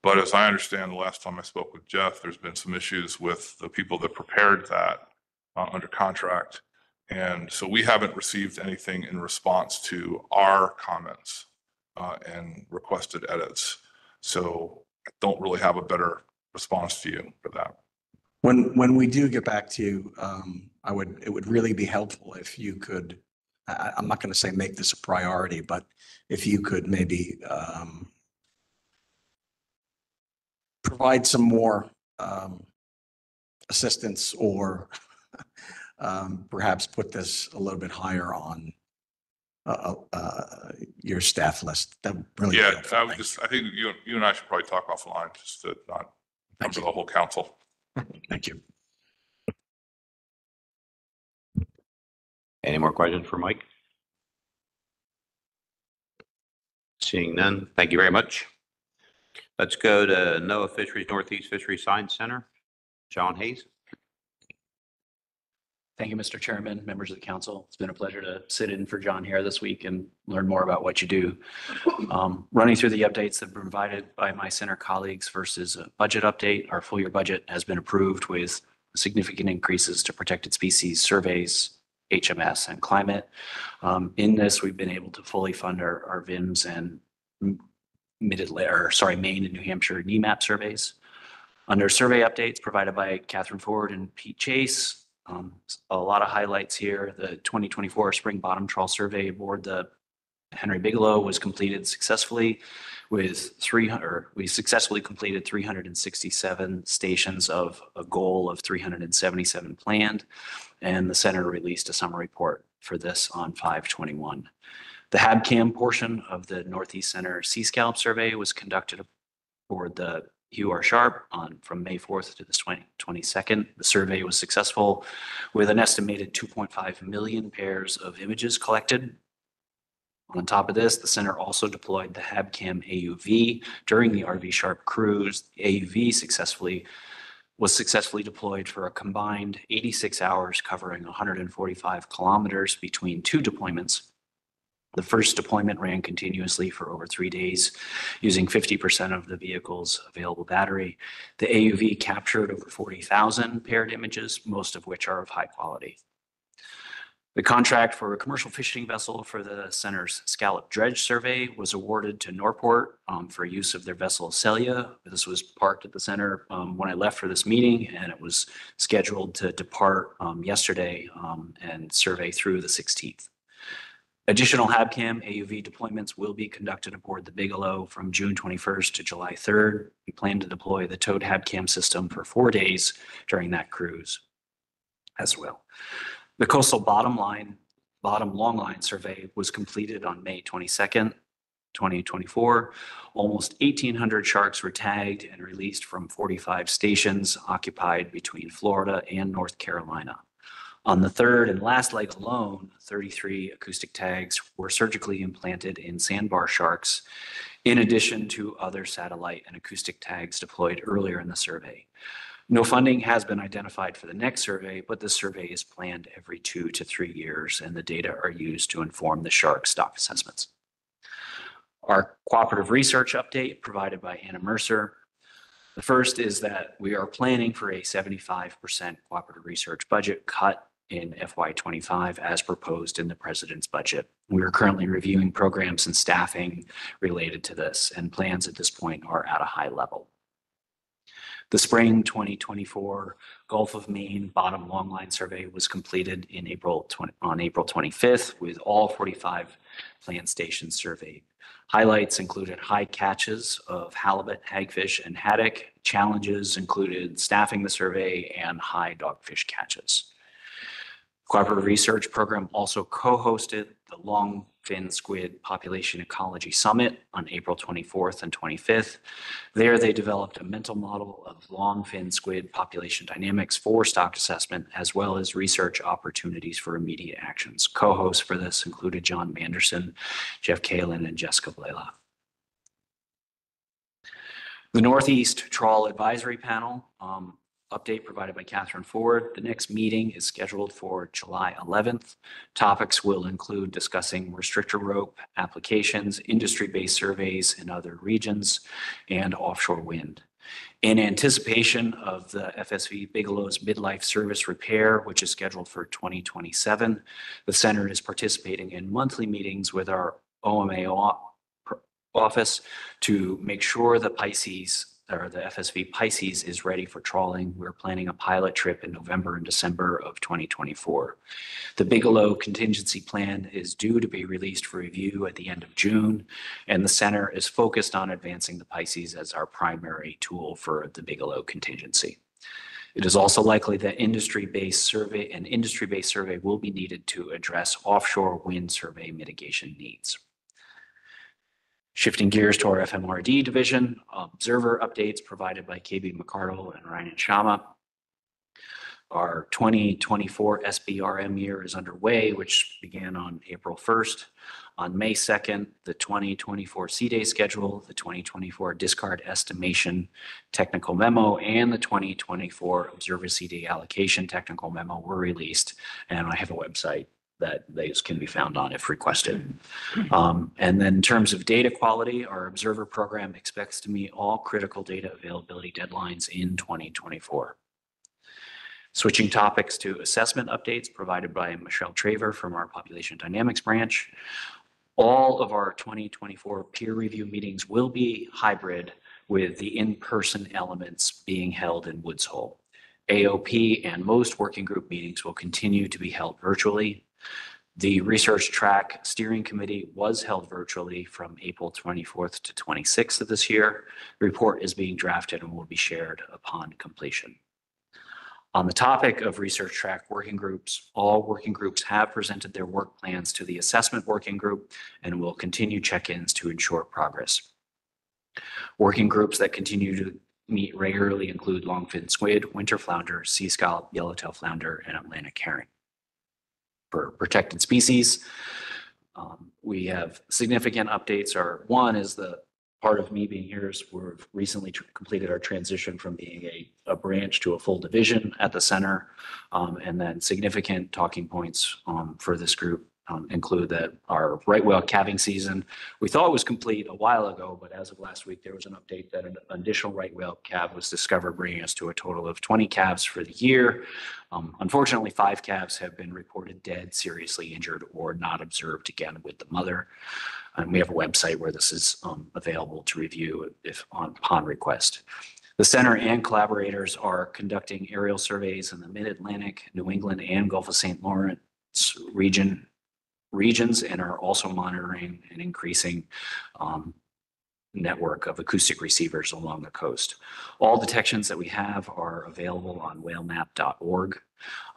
But as I understand, the last time I spoke with Jeff, there's been some issues with the people that prepared that under contract. And so we haven't received anything in response to our comments and requested edits. So I don't really have a better response to you for that. When we do get back to you, it would really be helpful if you could, I'm not going to say make this a priority, but if you could maybe provide some more assistance or perhaps put this a little bit higher on your staff list. That really I think you and I should probably talk offline just to not come to the whole council. Thank you. Any more questions for Mike? Seeing none, thank you very much. Let's go to NOAA Fisheries Northeast Fisheries Science Center. John Hayes. Thank you, Mr. Chairman, members of the council. It's been a pleasure to sit in for John here this week and learn more about what you do. Running through the updates that were provided by my center colleagues versus a budget update, our full year budget has been approved with significant increases to protected species surveys, HMS, and climate. In this, we've been able to fully fund our VIMS and Maine and New Hampshire NEMAP surveys. Under survey updates provided by Catherine Ford and Pete Chase, a lot of highlights here. The 2024 Spring Bottom Trawl Survey aboard the Henry Bigelow was completed successfully with we successfully completed 367 stations of a goal of 377 planned, and the center released a summary report for this on 5/21. The HABCAM portion of the Northeast Center Sea Scallop Survey was conducted aboard the Hugh R. Sharp from May 4th to the 22nd. The survey was successful with an estimated 2.5 million pairs of images collected. On top of this, the center also deployed the HABCAM AUV during the RV Sharp cruise. The AUV was successfully deployed for a combined 86 hours covering 145 kilometers between two deployments. The first deployment ran continuously for over 3 days using 50% of the vehicle's available battery. The AUV captured over 40,000 paired images, most of which are of high quality. The contract for a commercial fishing vessel for the center's scallop dredge survey was awarded to Norport for use of their vessel Celia. This was parked at the center when I left for this meeting, and it was scheduled to depart yesterday and survey through the 16th. Additional HABCAM AUV deployments will be conducted aboard the Bigelow from June 21st to July 3rd. We plan to deploy the towed HABCAM system for 4 days during that cruise as well. The coastal bottom longline survey was completed on May 22nd, 2024. Almost 1,800 sharks were tagged and released from 45 stations occupied between Florida and North Carolina. On the third and last leg alone, 33 acoustic tags were surgically implanted in sandbar sharks, in addition to other satellite and acoustic tags deployed earlier in the survey. No funding has been identified for the next survey, but this survey is planned every 2 to 3 years, and the data are used to inform the shark stock assessments. Our cooperative research update provided by Anna Mercer. The first is that we are planning for a 75% cooperative research budget cut in FY25 as proposed in the President's budget. We are currently reviewing programs and staffing related to this, and plans at this point are at a high level. The spring 2024 Gulf of Maine bottom longline survey was completed on April 25th, with all 45 land stations surveyed. Highlights included high catches of halibut, hagfish, and haddock. Challenges included staffing the survey and high dogfish catches. Cooperative Research Program also co-hosted the Longfin Squid Population Ecology Summit on April 24th and 25th. There, they developed a mental model of longfin squid population dynamics for stock assessment, as well as research opportunities for immediate actions. Co-hosts for this included John Manderson, Jeff Kalin, and Jessica Blaylock. The Northeast Trawl Advisory Panel, update provided by Catherine Ford. The next meeting is scheduled for July 11th. Topics will include discussing restrictor rope applications, industry-based surveys in other regions, and offshore wind. In anticipation of the FSV Bigelow's midlife service repair, which is scheduled for 2027, the center is participating in monthly meetings with our OMA office to make sure the Pisces or the FSV Pisces is ready for trawling. We're planning a pilot trip in November and December of 2024. The Bigelow contingency plan is due to be released for review at the end of June, and the center is focused on advancing the Pisces as our primary tool for the Bigelow contingency. It is also likely that industry-based survey will be needed to address offshore wind survey mitigation needs. Shifting gears to our FMRD division, observer updates provided by KB McCardle and Ryan Shama. Our 2024 SBRM year is underway, which began on April 1st. On May 2nd, the 2024 C-Day schedule, the 2024 discard estimation technical memo, and the 2024 observer C-Day allocation technical memo were released, and I have a website that those can be found on if requested. And then in terms of data quality, our observer program expects to meet all critical data availability deadlines in 2024. Switching topics to assessment updates provided by Michelle Traver from our Population Dynamics branch. All of our 2024 peer review meetings will be hybrid, with the in-person elements being held in Woods Hole. AOP and most working group meetings will continue to be held virtually. The research track steering committee was held virtually from April 24th to 26th of this year. The report is being drafted and will be shared upon completion. On the topic of research track working groups, all working groups have presented their work plans to the assessment working group and will continue check-ins to ensure progress. Working groups that continue to meet regularly include longfin squid, winter flounder, sea scallop, yellowtail flounder, and Atlantic herring. For protected species, we have significant updates. One is the part of me being here is we've recently completed our transition from being a branch to a full division at the center. And then significant talking points for this group include that our right whale calving season, we thought was complete a while ago, but as of last week, there was an update that an additional right whale calf was discovered, bringing us to a total of 20 calves for the year. Unfortunately, 5 calves have been reported dead, seriously injured, or not observed again with the mother. And we have a website where this is available to review upon request. The center and collaborators are conducting aerial surveys in the Mid-Atlantic, New England, and Gulf of St. Lawrence regions, and are also monitoring an increasing network of acoustic receivers along the coast. All detections that we have are available on whalemap.org.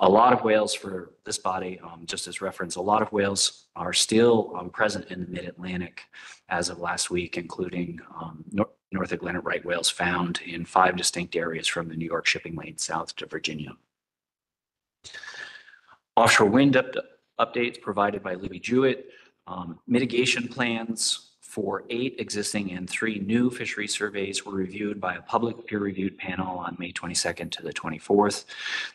A lot of whales for this body, just as reference, a lot of whales are still present in the Mid-Atlantic as of last week, including North Atlantic right whales found in 5 distinct areas from the New York shipping lane south to Virginia. Offshore wind updates provided by Libby Jewett. Mitigation plans for 8 existing and 3 new fishery surveys were reviewed by a public peer-reviewed panel on May 22nd to the 24th.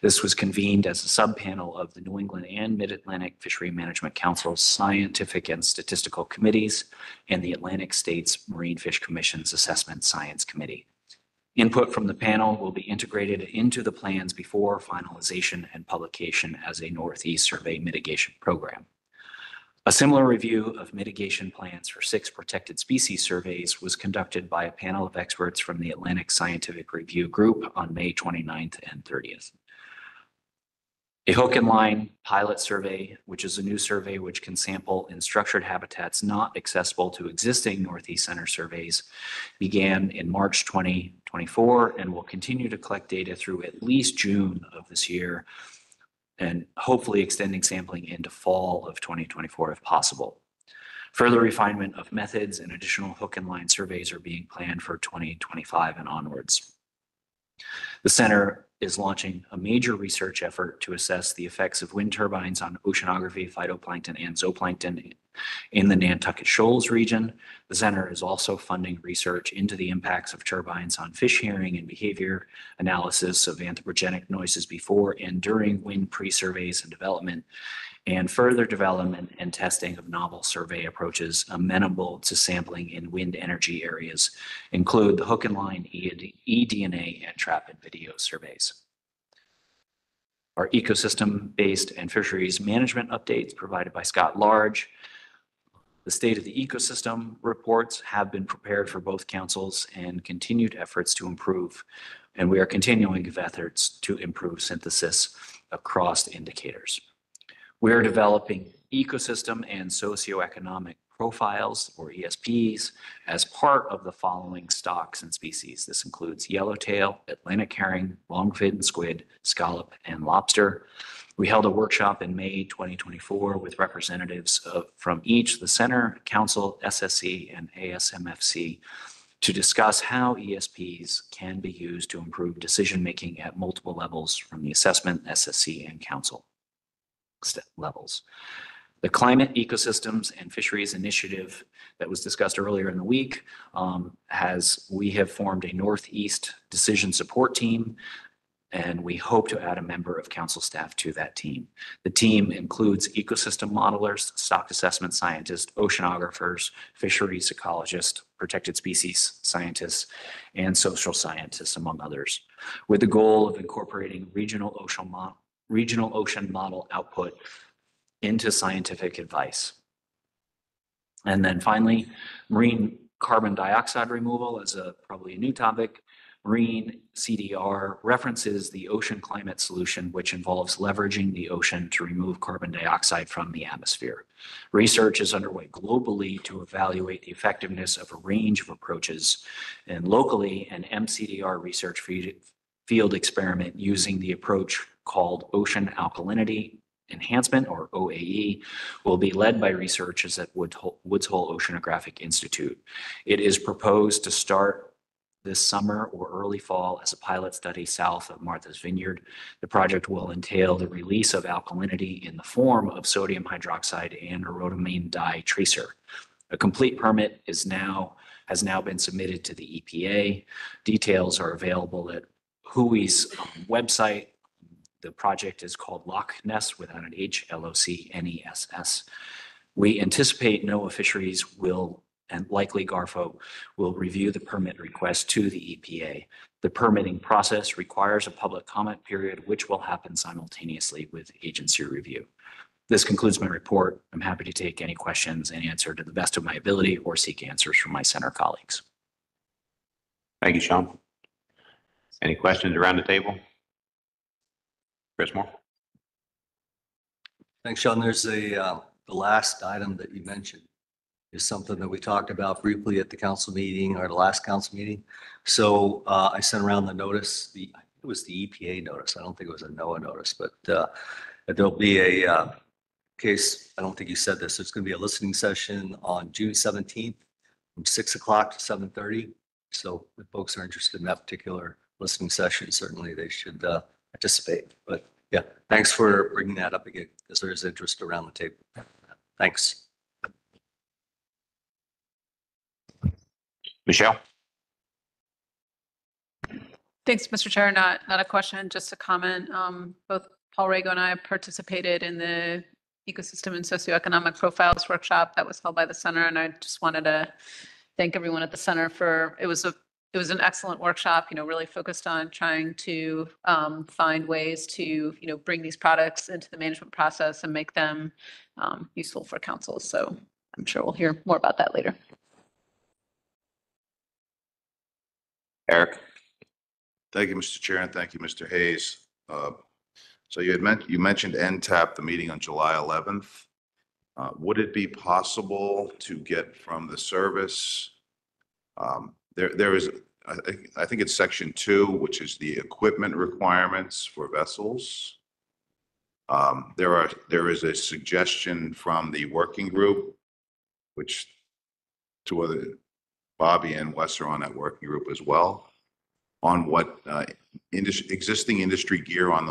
This was convened as a sub-panel of the New England and Mid-Atlantic Fishery Management Council's Scientific and Statistical Committees and the Atlantic States Marine Fish Commission's Assessment Science Committee. Input from the panel will be integrated into the plans before finalization and publication as a Northeast Survey mitigation program. A similar review of mitigation plans for 6 protected species surveys was conducted by a panel of experts from the Atlantic Scientific Review Group on May 29th and 30th. A hook and line pilot survey, which is a new survey which can sample in structured habitats not accessible to existing Northeast Center surveys, began in March 2024 and will continue to collect data through at least June of this year, and hopefully extending sampling into fall of 2024 if possible. Further refinement of methods and additional hook and line surveys are being planned for 2025 and onwards. The center is launching a major research effort to assess the effects of wind turbines on oceanography, phytoplankton, and zooplankton in the Nantucket Shoals region. The center is also funding research into the impacts of turbines on fish hearing and behavior, analysis of anthropogenic noises before and during wind pre-surveys and development, and further development and testing of novel survey approaches amenable to sampling in wind energy areas include the hook and line eDNA and trap and video surveys. Our ecosystem-based and fisheries management updates provided by Scott Large. The state of the ecosystem reports have been prepared for both councils and continued efforts to improve, and we are continuing with efforts to improve synthesis across indicators. We are developing ecosystem and socioeconomic profiles, or ESPs, as part of the following stocks and species. This includes yellowtail, Atlantic herring, longfin squid, scallop, and lobster. We held a workshop in May 2024 with representatives from each the Center, Council, SSC, and ASMFC to discuss how ESPs can be used to improve decision-making at multiple levels from the assessment, SSC, and Council levels. The Climate, Ecosystems, and Fisheries Initiative that was discussed earlier in the week we have formed a Northeast Decision Support Team, and we hope to add a member of council staff to that team. The team includes ecosystem modelers, stock assessment scientists, oceanographers, fisheries ecologists, protected species scientists, and social scientists, among others, with the goal of incorporating regional ocean model output into scientific advice. And then finally, marine carbon dioxide removal is probably a new topic. Marine CDR references the ocean climate solution, which involves leveraging the ocean to remove carbon dioxide from the atmosphere. Research is underway globally to evaluate the effectiveness of a range of approaches, and locally, an MCDR research field experiment using the approach called Ocean Alkalinity Enhancement, or OAE, will be led by researchers at Woods Hole Oceanographic Institute. It is proposed to start this summer or early fall as a pilot study south of Martha's Vineyard. The project will entail the release of alkalinity in the form of sodium hydroxide and a rhodamine dye tracer. A complete permit has now been submitted to the EPA. Details are available at WHOI's website. The project is called Loch Ness without an H, LOCNESS. We anticipate NOAA Fisheries and likely GARFO will review the permit request to the EPA. The permitting process requires a public comment period, which will happen simultaneously with agency review. This concludes my report. I'm happy to take any questions and answer to the best of my ability or seek answers from my center colleagues. Thank you, Sean. Any questions around the table? Chris Moore? Thanks, Sean. There's the last item that you mentioned is something that we talked about briefly at the council meeting or the last council meeting. So I sent around the notice. It was the EPA notice. I don't think it was a NOAA notice, but there'll be a case. I don't think you said this. There's going to be a listening session on June 17th from 6 o'clock to 7:30. So if folks are interested in that particular listening session, certainly they should participate. But Yeah, thanks for bringing that up again, because there is interest around the table. Thanks. Michelle? Thanks, Mr. Chair. Not a question, just a comment. Both Paul Rago and I participated in the Ecosystem and Socioeconomic Profiles workshop that was held by the center, and I just wanted to thank everyone at the center for, it was an excellent workshop, really focused on trying to find ways to, bring these products into the management process and make them useful for council. So I'm sure we'll hear more about that later. Eric? Thank you, Mr. Chair, and thank you, Mr. Hayes. So you mentioned NTAP, the meeting on July 11th. Would it be possible to get from the service? There is, I think it's section 2, which is the equipment requirements for vessels. There is a suggestion from the working group, which Bobby and Wes are on that working group as well, on what existing industry gear on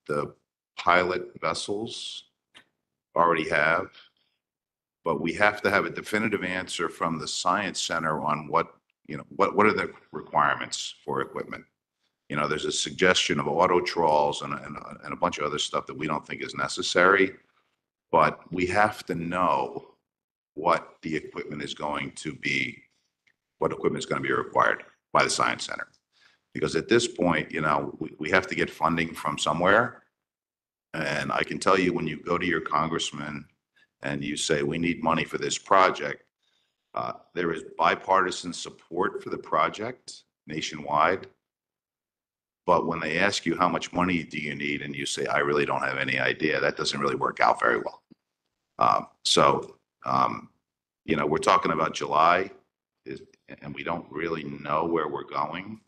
the pilot vessels already have. But we have to have a definitive answer from the Science Center on what are the requirements for equipment. There's a suggestion of auto trawls and a bunch of other stuff that we don't think is necessary, but we have to know what the equipment is going to be, what equipment is going to be required by the Science Center. Because at this point, we have to get funding from somewhere. And I can tell you, when you go to your congressman and you say, we need money for this project, there is bipartisan support for the project nationwide. But when they ask you how much money do you need and you say, I really don't have any idea, that doesn't really work out very well. We're talking about July, and we don't really know where we're going.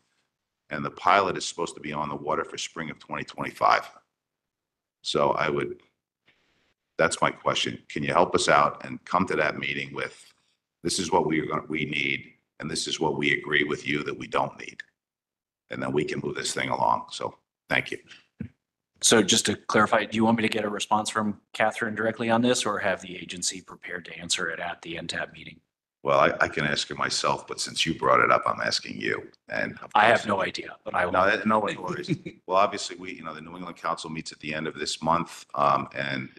And the pilot is supposed to be on the water for spring of 2025. So that's my question. Can you help us out and come to that meeting with, this is what we need, and this is what we agree with you that we don't need. And then we can move this thing along. So thank you. So just to clarify, do you want me to get a response from Catherine directly on this, or have the agency prepared to answer it at the NTAP meeting? Well, I can ask her myself, but since you brought it up, I'm asking you. And I have no idea, but I will. No worries. Well, obviously, the New England Council meets at the end of this month, and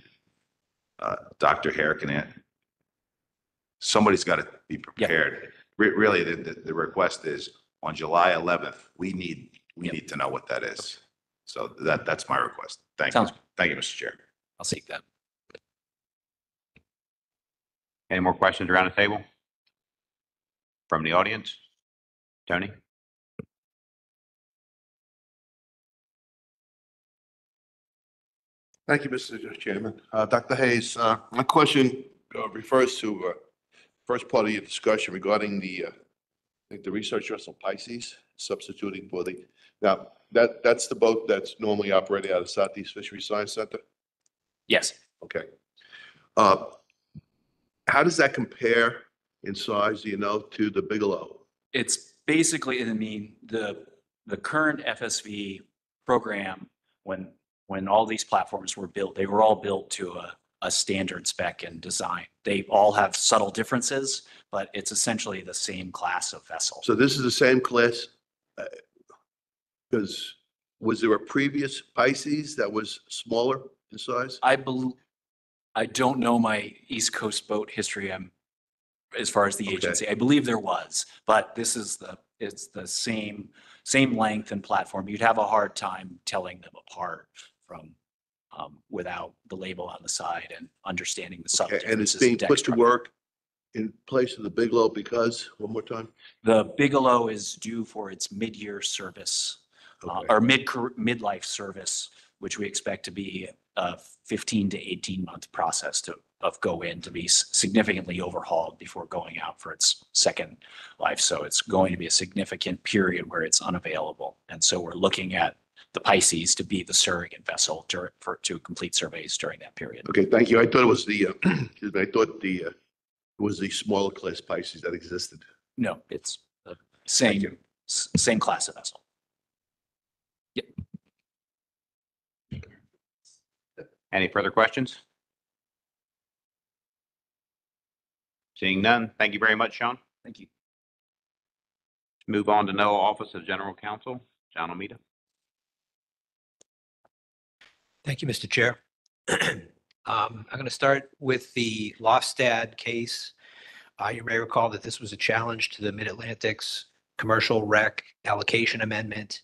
Dr. Hare somebody's got to be prepared. Yeah. Really, the request is on July 11th. We need to know what that is. So that's my request. Thank you. Thank you, Mr. Chair. I'll seek that. Any more questions around the table from the audience? Tony? Thank you, Mr. Chairman. Dr. Hayes, my question refers to first part of your discussion regarding the research vessel Pisces substituting for the, now that's the boat that's normally operating out of Southeast Fisheries Science Center? Yes. Okay. How does that compare in size, to the Bigelow? It's basically, the current FSV program, when all these platforms were built, they were all built to a standard spec and design. They all have subtle differences, but it's essentially the same class of vessel. So this is the same class? Because was there a previous Pisces that was smaller in size? I don't know my East Coast boat history as far as the agency. I believe there was, but this is it's the same length and platform. You'd have a hard time telling them apart from without the label on the side and understanding the subtle differences. And it's being put to work in place of the Bigelow because, one more time? The Bigelow is due for its mid-year service, or midlife service, which we expect to be a 15 to 18 month process to be significantly overhauled before going out for its second life. So it's going to be a significant period where it's unavailable. And so we're looking at the Pisces to be the surrogate vessel to complete surveys during that period. Okay, thank you. I thought it was it was the smaller class Pisces that existed. No, it's the same class of vessel. Yep. Any further questions? Seeing none, thank you very much, Sean. Thank you. Move on to NOAA Office of General Counsel, John Almeida. Thank you, Mr. Chair. I'm going to start with the Lofstad case. You may recall that this was a challenge to the Mid-Atlantic's commercial rec allocation amendment.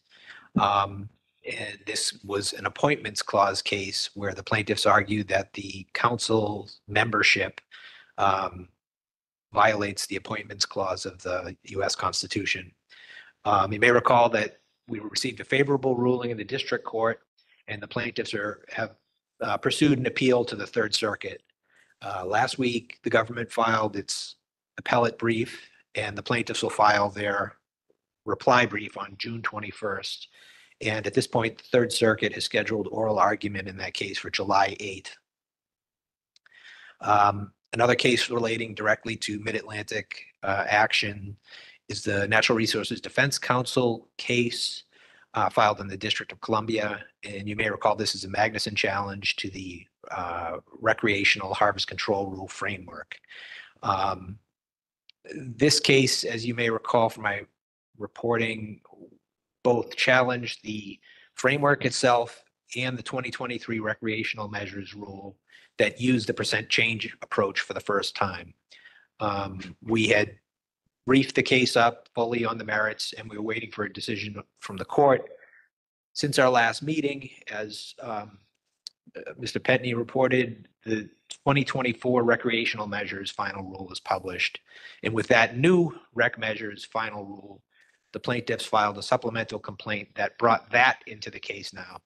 And this was an appointments clause case where the plaintiffs argued that the council membership violates the appointments clause of the U.S. Constitution. You may recall that we received a favorable ruling in the district court, and the plaintiffs have pursued an appeal to the Third Circuit. Last week, the government filed its appellate brief, and the plaintiffs will file their reply brief on June 21st. And at this point, the Third Circuit has scheduled oral argument in that case for July 8th. Another case relating directly to Mid-Atlantic action is the Natural Resources Defense Council case filed in the District of Columbia. And you may recall this is a Magnuson challenge to the recreational harvest control rule framework. This case, as you may recall from my reporting, both challenged the framework itself and the 2023 recreational measures rule that used the percent change approach for the first time. We had briefed the case up fully on the merits, and we were waiting for a decision from the court. Since our last meeting, as Mr. Petney reported, the 2024 recreational measures final rule was published. And with that new rec measures final rule, the plaintiffs filed a supplemental complaint that brought that into the case now.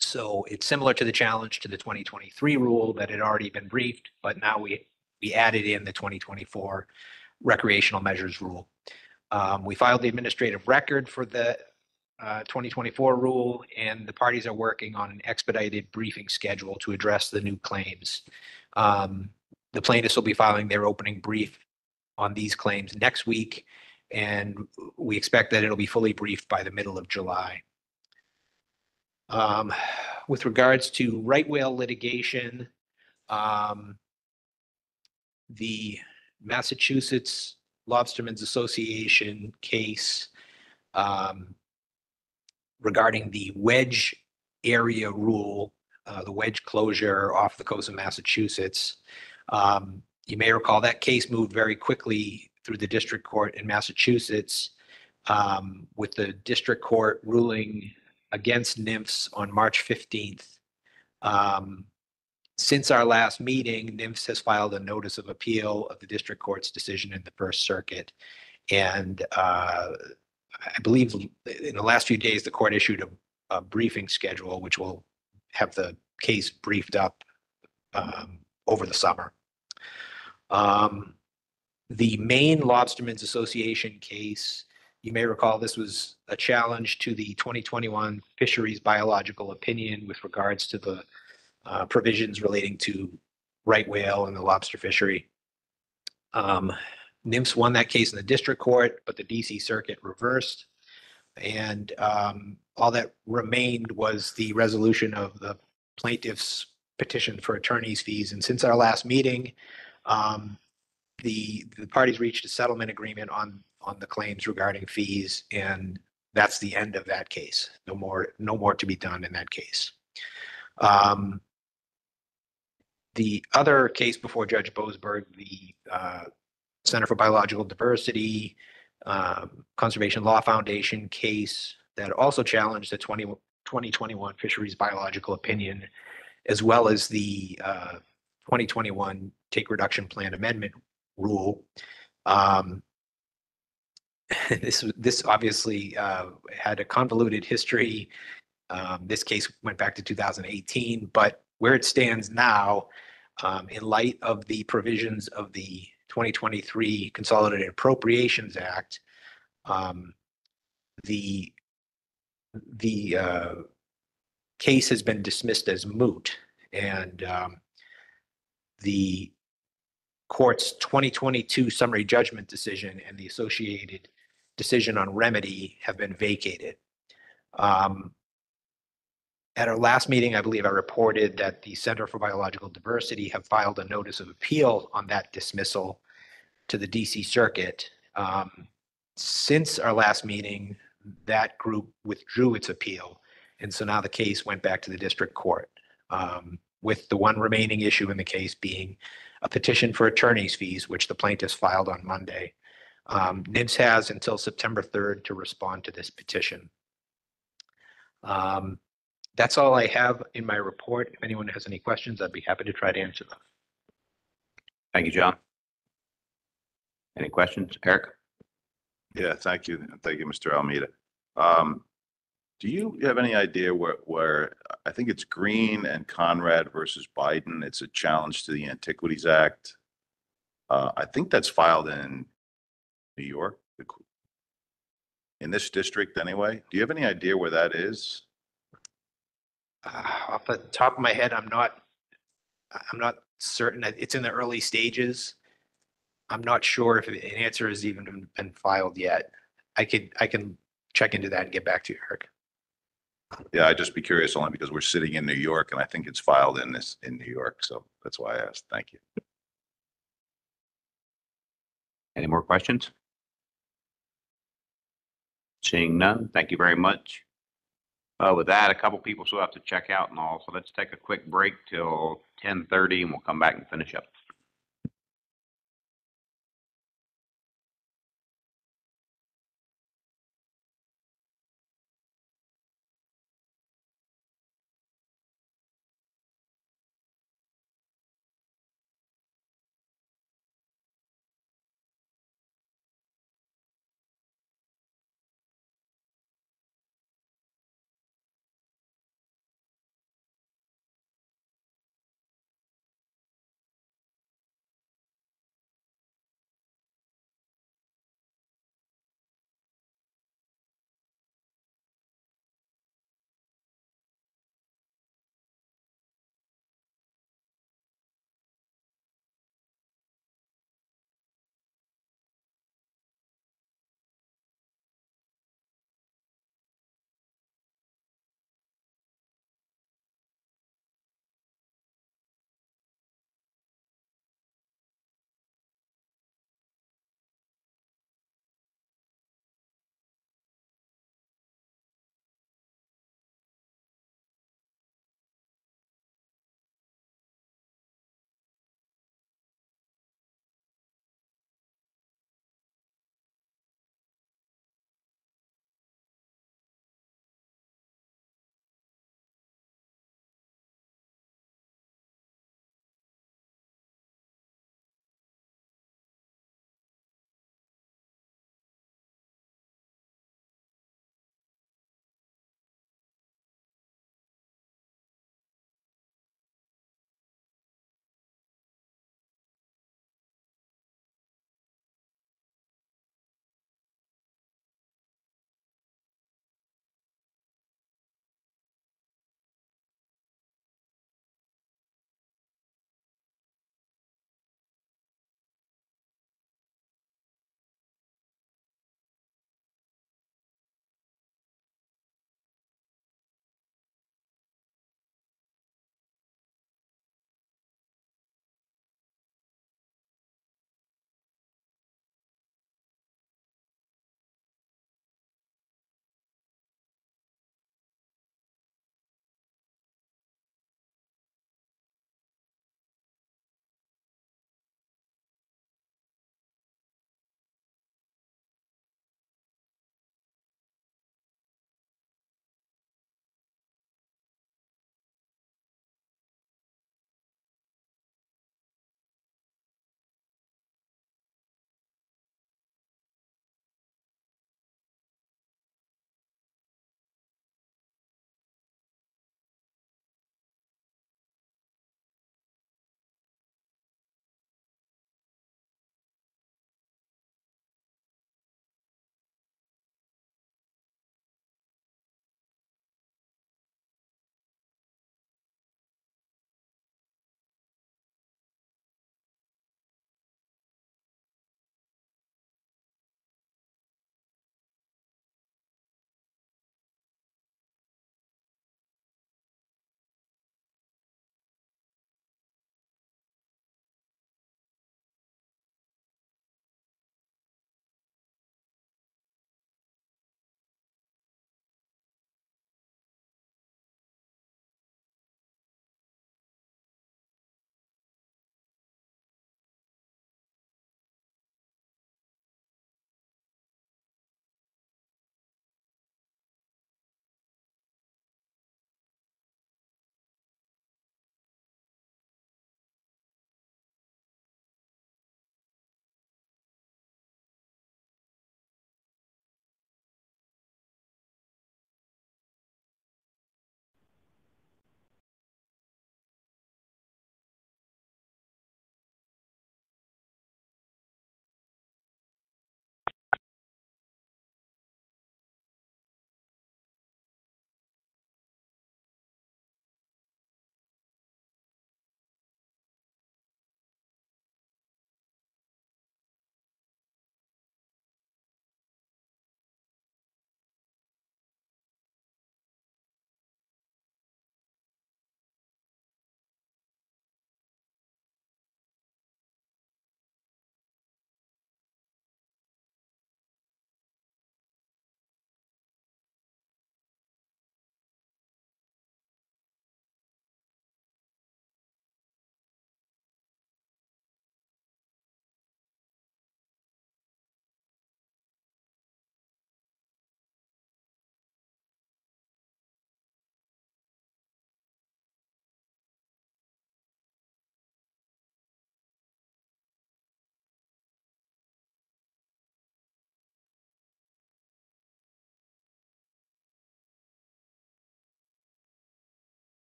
So it's similar to the challenge to the 2023 rule that had already been briefed, but now we added in the 2024 recreational measures rule. We filed the administrative record for the 2024 rule, and the parties are working on an expedited briefing schedule to address the new claims. The plaintiffs will be filing their opening brief on these claims next week, and we expect that it'll be fully briefed by the middle of July. With regards to right whale litigation, the Massachusetts Lobstermen's Association case regarding the wedge area rule, the wedge closure off the coast of Massachusetts. You may recall that case moved very quickly through the district court in Massachusetts, with the district court ruling against NIMFS on March 15th. Since our last meeting, NIMFS has filed a notice of appeal of the district court's decision in the First Circuit. And I believe in the last few days, the court issued a briefing schedule, which will have the case briefed up over the summer. The Maine Lobstermen's Association case, you may recall this was a challenge to the 2021 Fisheries biological opinion with regards to the provisions relating to right whale and the lobster fishery. NIMFS won that case in the district court, but the DC Circuit reversed. And all that remained was the resolution of the plaintiff's petition for attorney's fees. And since our last meeting, the parties reached a settlement agreement on the claims regarding fees, and that's the end of that case. No more to be done in that case. The other case before Judge Boasberg, the Center for Biological Diversity Conservation Law Foundation case that also challenged the 2021 Fisheries biological opinion, as well as the 2021 Take Reduction Plan Amendment rule. This obviously had a convoluted history. This case went back to 2018, but where it stands now, in light of the provisions of the 2023 Consolidated Appropriations Act, the case has been dismissed as moot, and the court's 2022 summary judgment decision and the associated decision on remedy have been vacated. At our last meeting, I believe I reported that the Center for Biological Diversity have filed a notice of appeal on that dismissal to the DC Circuit. Since our last meeting, that group withdrew its appeal. And so now the case went back to the district court, with the one remaining issue in the case being a petition for attorney's fees, which the plaintiffs filed on Monday. NIBS has until September 3rd to respond to this petition. That's all I have in my report. If anyone has any questions, I'd be happy to try to answer them. Thank you, John. Any questions? Eric? Yeah, thank you. Thank you, Mr. Almeida. Do you have any idea where I think it's Green and Conrad versus Biden? It's a challenge to the Antiquities Act. I think that's filed in New York, in this district anyway. Do you have any idea where that is? Off the top of my head, I'm not certain. It's in the early stages. I'm not sure if an answer has even been filed yet. I can check into that and get back to you, Eric. Yeah, I'd just be curious only because we're sitting in New York and I think it's filed in New York. So that's why I asked. Thank you. Any more questions? Seeing none, thank you very much. With that, a couple people still have to check out and all, so let's take a quick break till 10:30 and we'll come back and finish up.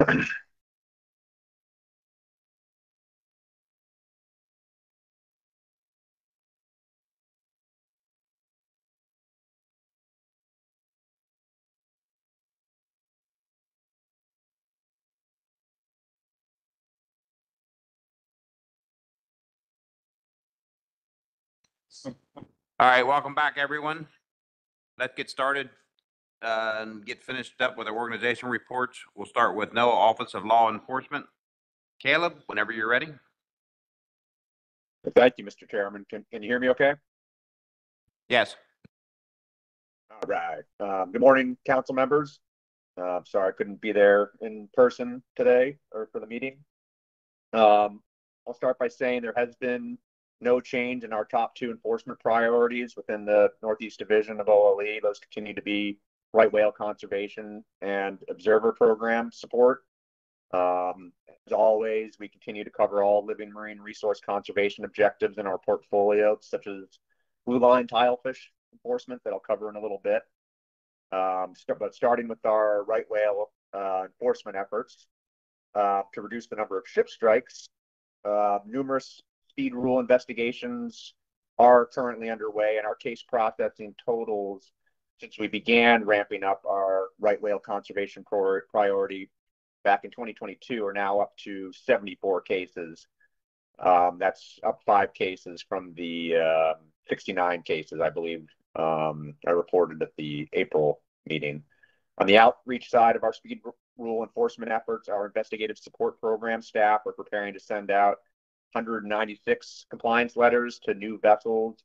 All right, welcome back, everyone. Let's get started and get finished up with our organization reports. We'll start with NOAA Office of Law Enforcement. Caleb, whenever you're ready. Thank you, Mr. Chairman. Can you hear me okay? Yes. All right. Good morning, council members. Sorry I couldn't be there in person today or for the meeting. I'll start by saying there has been no change in our top 2 enforcement priorities within the Northeast Division of OLE. Those continue to be right whale conservation and observer program support. As always, we continue to cover all living marine resource conservation objectives in our portfolio, such as blue line tilefish enforcement that I'll cover in a little bit. But starting with our right whale enforcement efforts to reduce the number of ship strikes, numerous speed rule investigations are currently underway, and our case processing totals since we began ramping up our right whale conservation priority back in 2022 are now up to 74 cases. That's up 5 cases from the 69 cases, I believe, I reported at the April meeting. On the outreach side of our speed rule enforcement efforts, our investigative support program staff are preparing to send out 196 compliance letters to new vessels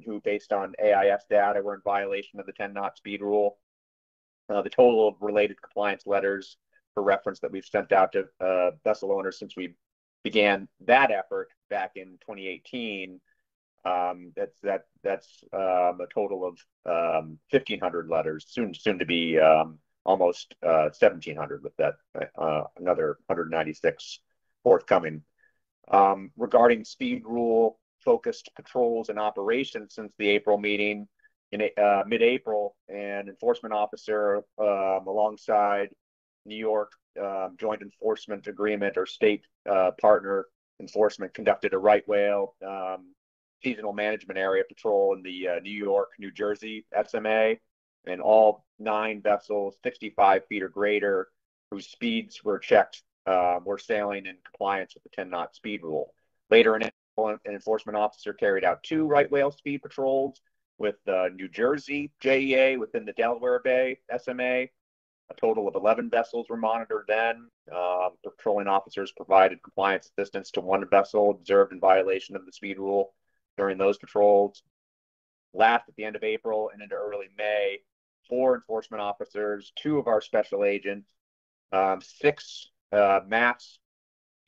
who, based on AIS data, were in violation of the 10-knot speed rule. The total of related compliance letters for reference that we've sent out to vessel owners since we began that effort back in 2018, that's a total of 1,500 letters, soon to be almost 1,700 with that another 196 forthcoming. Regarding speed rule focused patrols and operations since the April meeting, in mid-April, an enforcement officer alongside New York Joint Enforcement Agreement or state partner enforcement conducted a right whale seasonal management area patrol in the New York, New Jersey SMA, and all 9 vessels 65 feet or greater whose speeds were checked were sailing in compliance with the 10-knot speed rule. Later, an enforcement officer carried out 2 right whale speed patrols with New Jersey JEA within the Delaware Bay SMA. A total of 11 vessels were monitored then. Patrolling officers provided compliance assistance to 1 vessel observed in violation of the speed rule during those patrols. Last, at the end of April and into early May, 4 enforcement officers, 2 of our special agents, 6 MAFS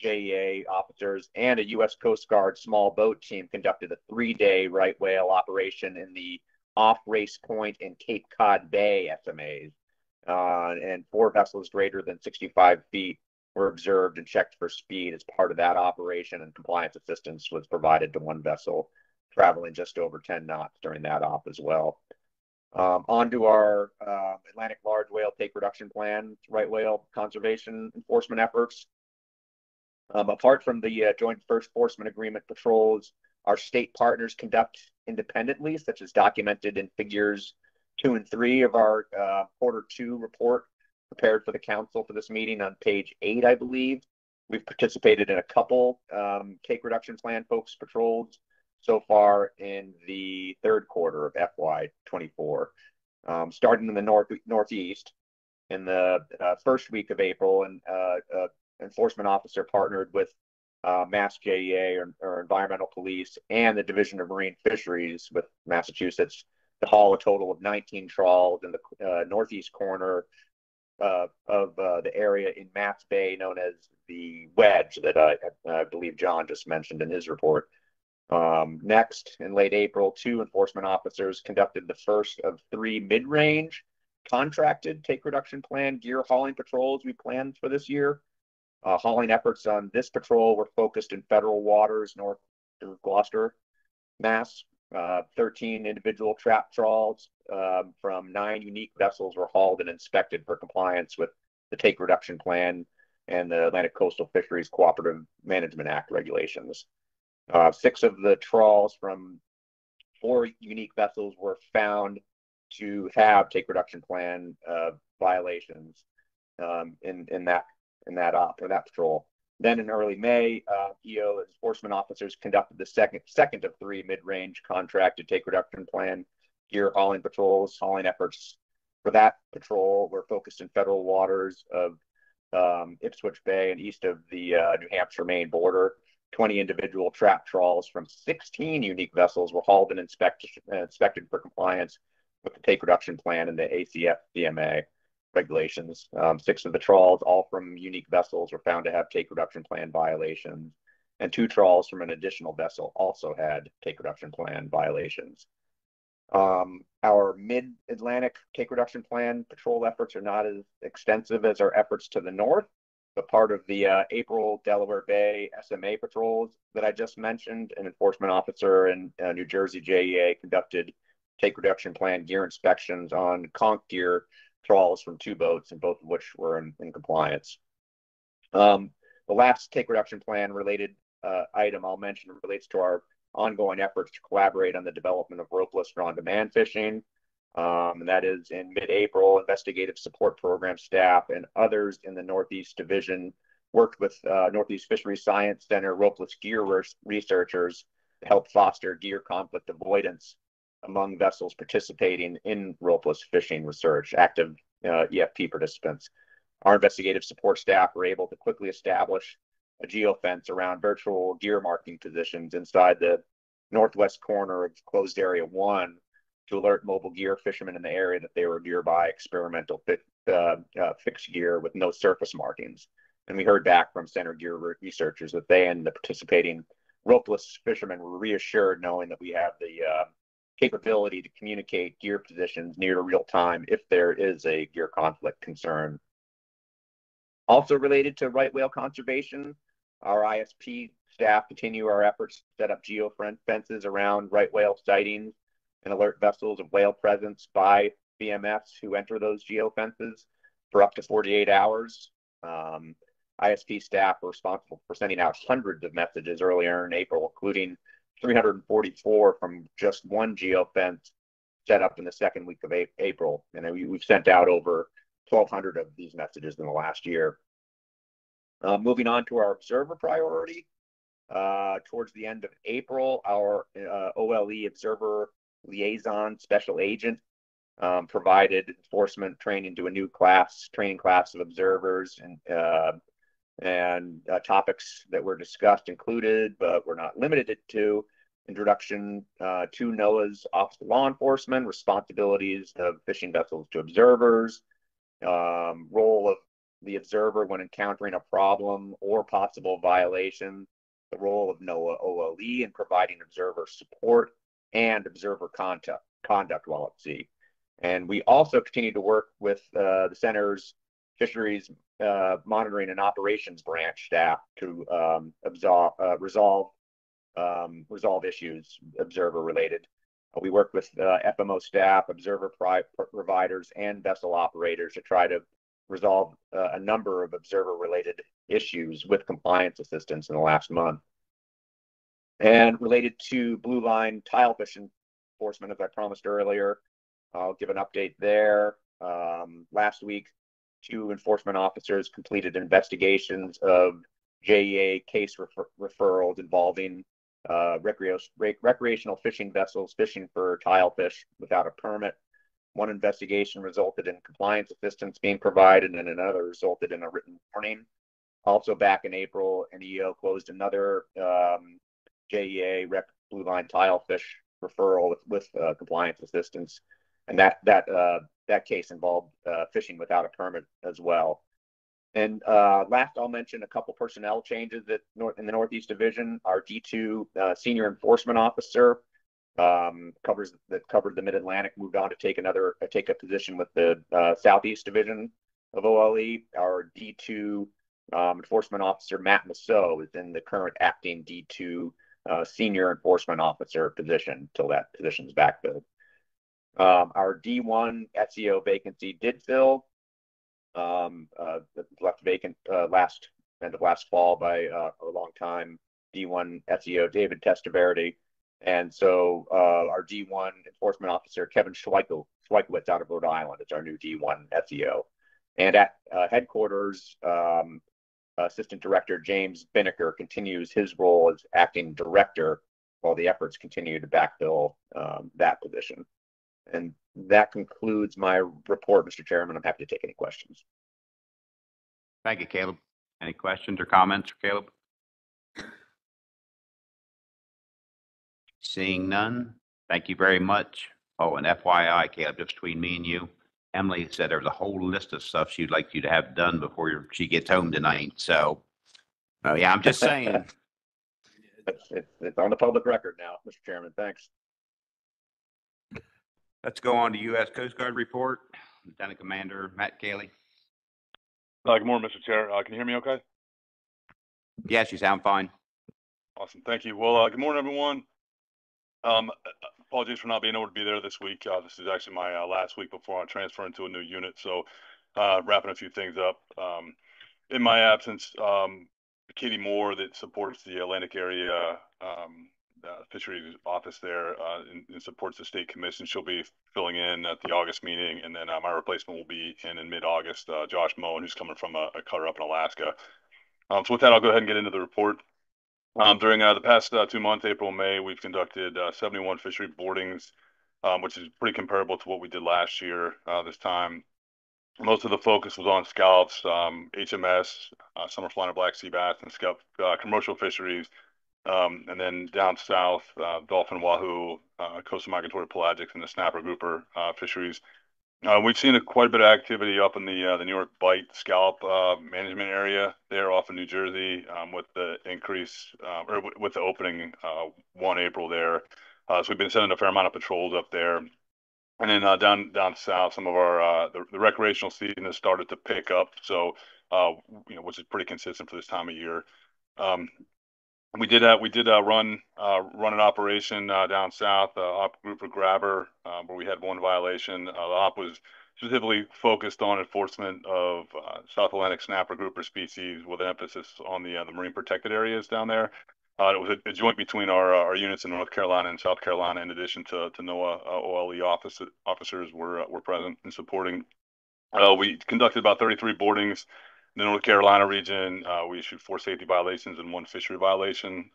JEA officers, and a U.S. Coast Guard small boat team conducted a 3-day right whale operation in the off Race Point and Cape Cod Bay SMAs. And 4 vessels greater than 65 feet were observed and checked for speed as part of that operation, and compliance assistance was provided to 1 vessel traveling just over 10 knots during that op as well. On to our Atlantic large whale take reduction plan, right whale conservation enforcement efforts. Apart from the Joint First Enforcement Agreement patrols, our state partners conduct independently, such as documented in figures 2 and 3 of our Q2 report prepared for the council for this meeting on page 8, I believe. We've participated in a couple take reduction plan focused patrols so far in the Q3 of FY24. Starting in the Northeast, in the first week of April, an enforcement officer partnered with Mass JEA or Environmental Police and the Division of Marine Fisheries with Massachusetts to haul a total of 19 trawls in the northeast corner of the area in Matt's Bay known as the Wedge that I believe John just mentioned in his report. Next, in late April, 2 enforcement officers conducted the first of 3 mid-range contracted take reduction plan gear hauling patrols we planned for this year. Hauling efforts on this patrol were focused in federal waters north of Gloucester, Mass. 13 individual trap trawls from 9 unique vessels were hauled and inspected for compliance with the Take Reduction Plan and the Atlantic Coastal Fisheries Cooperative Management Act regulations. 6 of the trawls from 4 unique vessels were found to have Take Reduction Plan violations in that patrol. Then in early May, EO enforcement officers conducted the second of 3 mid-range contracted Take Reduction Plan gear hauling patrols. Hauling efforts for that patrol were focused in federal waters of Ipswich Bay and east of the New Hampshire-Maine border. 20 individual trap trawls from 16 unique vessels were hauled and inspected for compliance with the Take Reduction Plan and the SAFMC regulations. 6 of the trawls, all from unique vessels, were found to have Take Reduction Plan violations, and 2 trawls from an additional vessel also had Take Reduction Plan violations. Our mid-Atlantic Take Reduction Plan patrol efforts are not as extensive as our efforts to the north, but part of the April Delaware Bay SMA patrols that I just mentioned, an enforcement officer in New Jersey JEA conducted Take Reduction Plan gear inspections on conch gear trawls from 2 boats, and both of which were in compliance. The last Take Reduction Plan related item I'll mention relates to our ongoing efforts to collaborate on the development of ropeless for on-demand fishing. And that is in mid-April, investigative support program staff and others in the Northeast Division worked with Northeast Fisheries Science Center ropeless gear researchers to help foster gear conflict avoidance among vessels participating in ropeless fishing research, active EFP participants. Our investigative support staff were able to quickly establish a geofence around virtual gear marking positions inside the northwest corner of closed area 1 to alert mobile gear fishermen in the area that they were nearby experimental fixed gear with no surface markings. And we heard back from center gear researchers that they and the participating ropeless fishermen were reassured knowing that we have the capability to communicate gear positions near real time if there is a gear conflict concern. Also related to right whale conservation, our ISP staff continue our efforts to set up geofences around right whale sightings and alert vessels of whale presence by BMFs who enter those geofences for up to 48 hours. ISP staff were responsible for sending out hundreds of messages earlier in April, including 344 from just one geofence set up in the second week of April. And we've sent out over 1,200 of these messages in the last year. Moving on to our observer priority. Towards the end of April, our OLE observer liaison special agent provided enforcement training to a new training class of observers, and topics that were discussed included, but were not limited to, introduction to NOAA's Office of Law Enforcement, responsibilities of fishing vessels to observers, role of the observer when encountering a problem or possible violation, the role of NOAA OLE in providing observer support and observer conduct while at sea. And we also continue to work with the Center's Fisheries Monitoring and Operations Branch staff to resolve issues observer related. We work with FMO staff, observer providers, and vessel operators to try to resolve a number of observer related issues with compliance assistance in the last month. And related to blue line tile fish enforcement, as I promised earlier, I'll give an update there. Last week, 2 enforcement officers completed investigations of JEA case referrals involving recreational fishing vessels fishing for tile fish without a permit. One investigation resulted in compliance assistance being provided, and another resulted in a written warning. Also back in April, NEO closed another JEA blue line tile fish referral with compliance assistance, and that case involved fishing without a permit as well. And last, I'll mention a couple personnel changes in the Northeast Division. Our D2 senior enforcement officer covered the Mid-Atlantic, moved on to take a position with the Southeast Division of OLE. Our D2 enforcement officer, Matt Masso, is in the current acting D2 senior enforcement officer position till that position is backfilled. Our D1 SEO vacancy did fill. that was left vacant end of last fall by a longtime D1 SEO David Testaverde. And so our D1 enforcement officer, Kevin Schweikowitz out of Rhode Island, is our new D1 SEO. And at headquarters, Assistant Director James Binnicker continues his role as acting director while the efforts continue to backfill that position. And that concludes my report, Mr. Chairman. I'm happy to take any questions. Thank you, Caleb. Any questions or comments for Caleb? Seeing none, thank you very much. Oh, and FYI, Caleb, just between me and you, Emily said there was a whole list of stuff she'd like you to have done before she gets home tonight. So, yeah, I'm just saying. It's on the public record now, Mr. Chairman. Thanks. Let's go on to U.S. Coast Guard report. Lieutenant Commander Matt Cayley. Good morning, Mr. Chair. Can you hear me okay? Yes, you sound fine. Awesome. Thank you. Well, good morning, everyone. Apologies for not being able to be there this week. This is actually my last week before I transfer into a new unit. So wrapping a few things up. In my absence, Katie Moore, that supports the Atlantic area Fisheries office there and supports the state commission. She'll be filling in at the August meeting. And then my replacement will be in mid-August, Josh Moen, who's coming from a cutter up in Alaska. So with that, I'll go ahead and get into the report. During the past 2 months, April and May, we've conducted 71 fishery boardings, which is pretty comparable to what we did last year this time. Most of the focus was on scallops, HMS, summer flying black sea bass, and scallop commercial fisheries. And then down south, dolphin, wahoo, coastal migratory pelagics, and the snapper grouper fisheries. We've seen quite a bit of activity up in the New York Bight scallop management area there off of New Jersey with the increase or with the opening 1 April there. So we've been sending a fair amount of patrols up there. And then down south, some of our the recreational season has started to pick up. So which is pretty consistent for this time of year. We did run an operation down south, op group for grabber, where we had one violation. The op was specifically focused on enforcement of South Atlantic snapper grouper species with an emphasis on the marine protected areas down there. It was a joint between our units in North Carolina and South Carolina, in addition to NOAA OLE officers were present and supporting. We conducted about 33 boardings in the North Carolina region. We issued 4 safety violations and 1 fishery violation.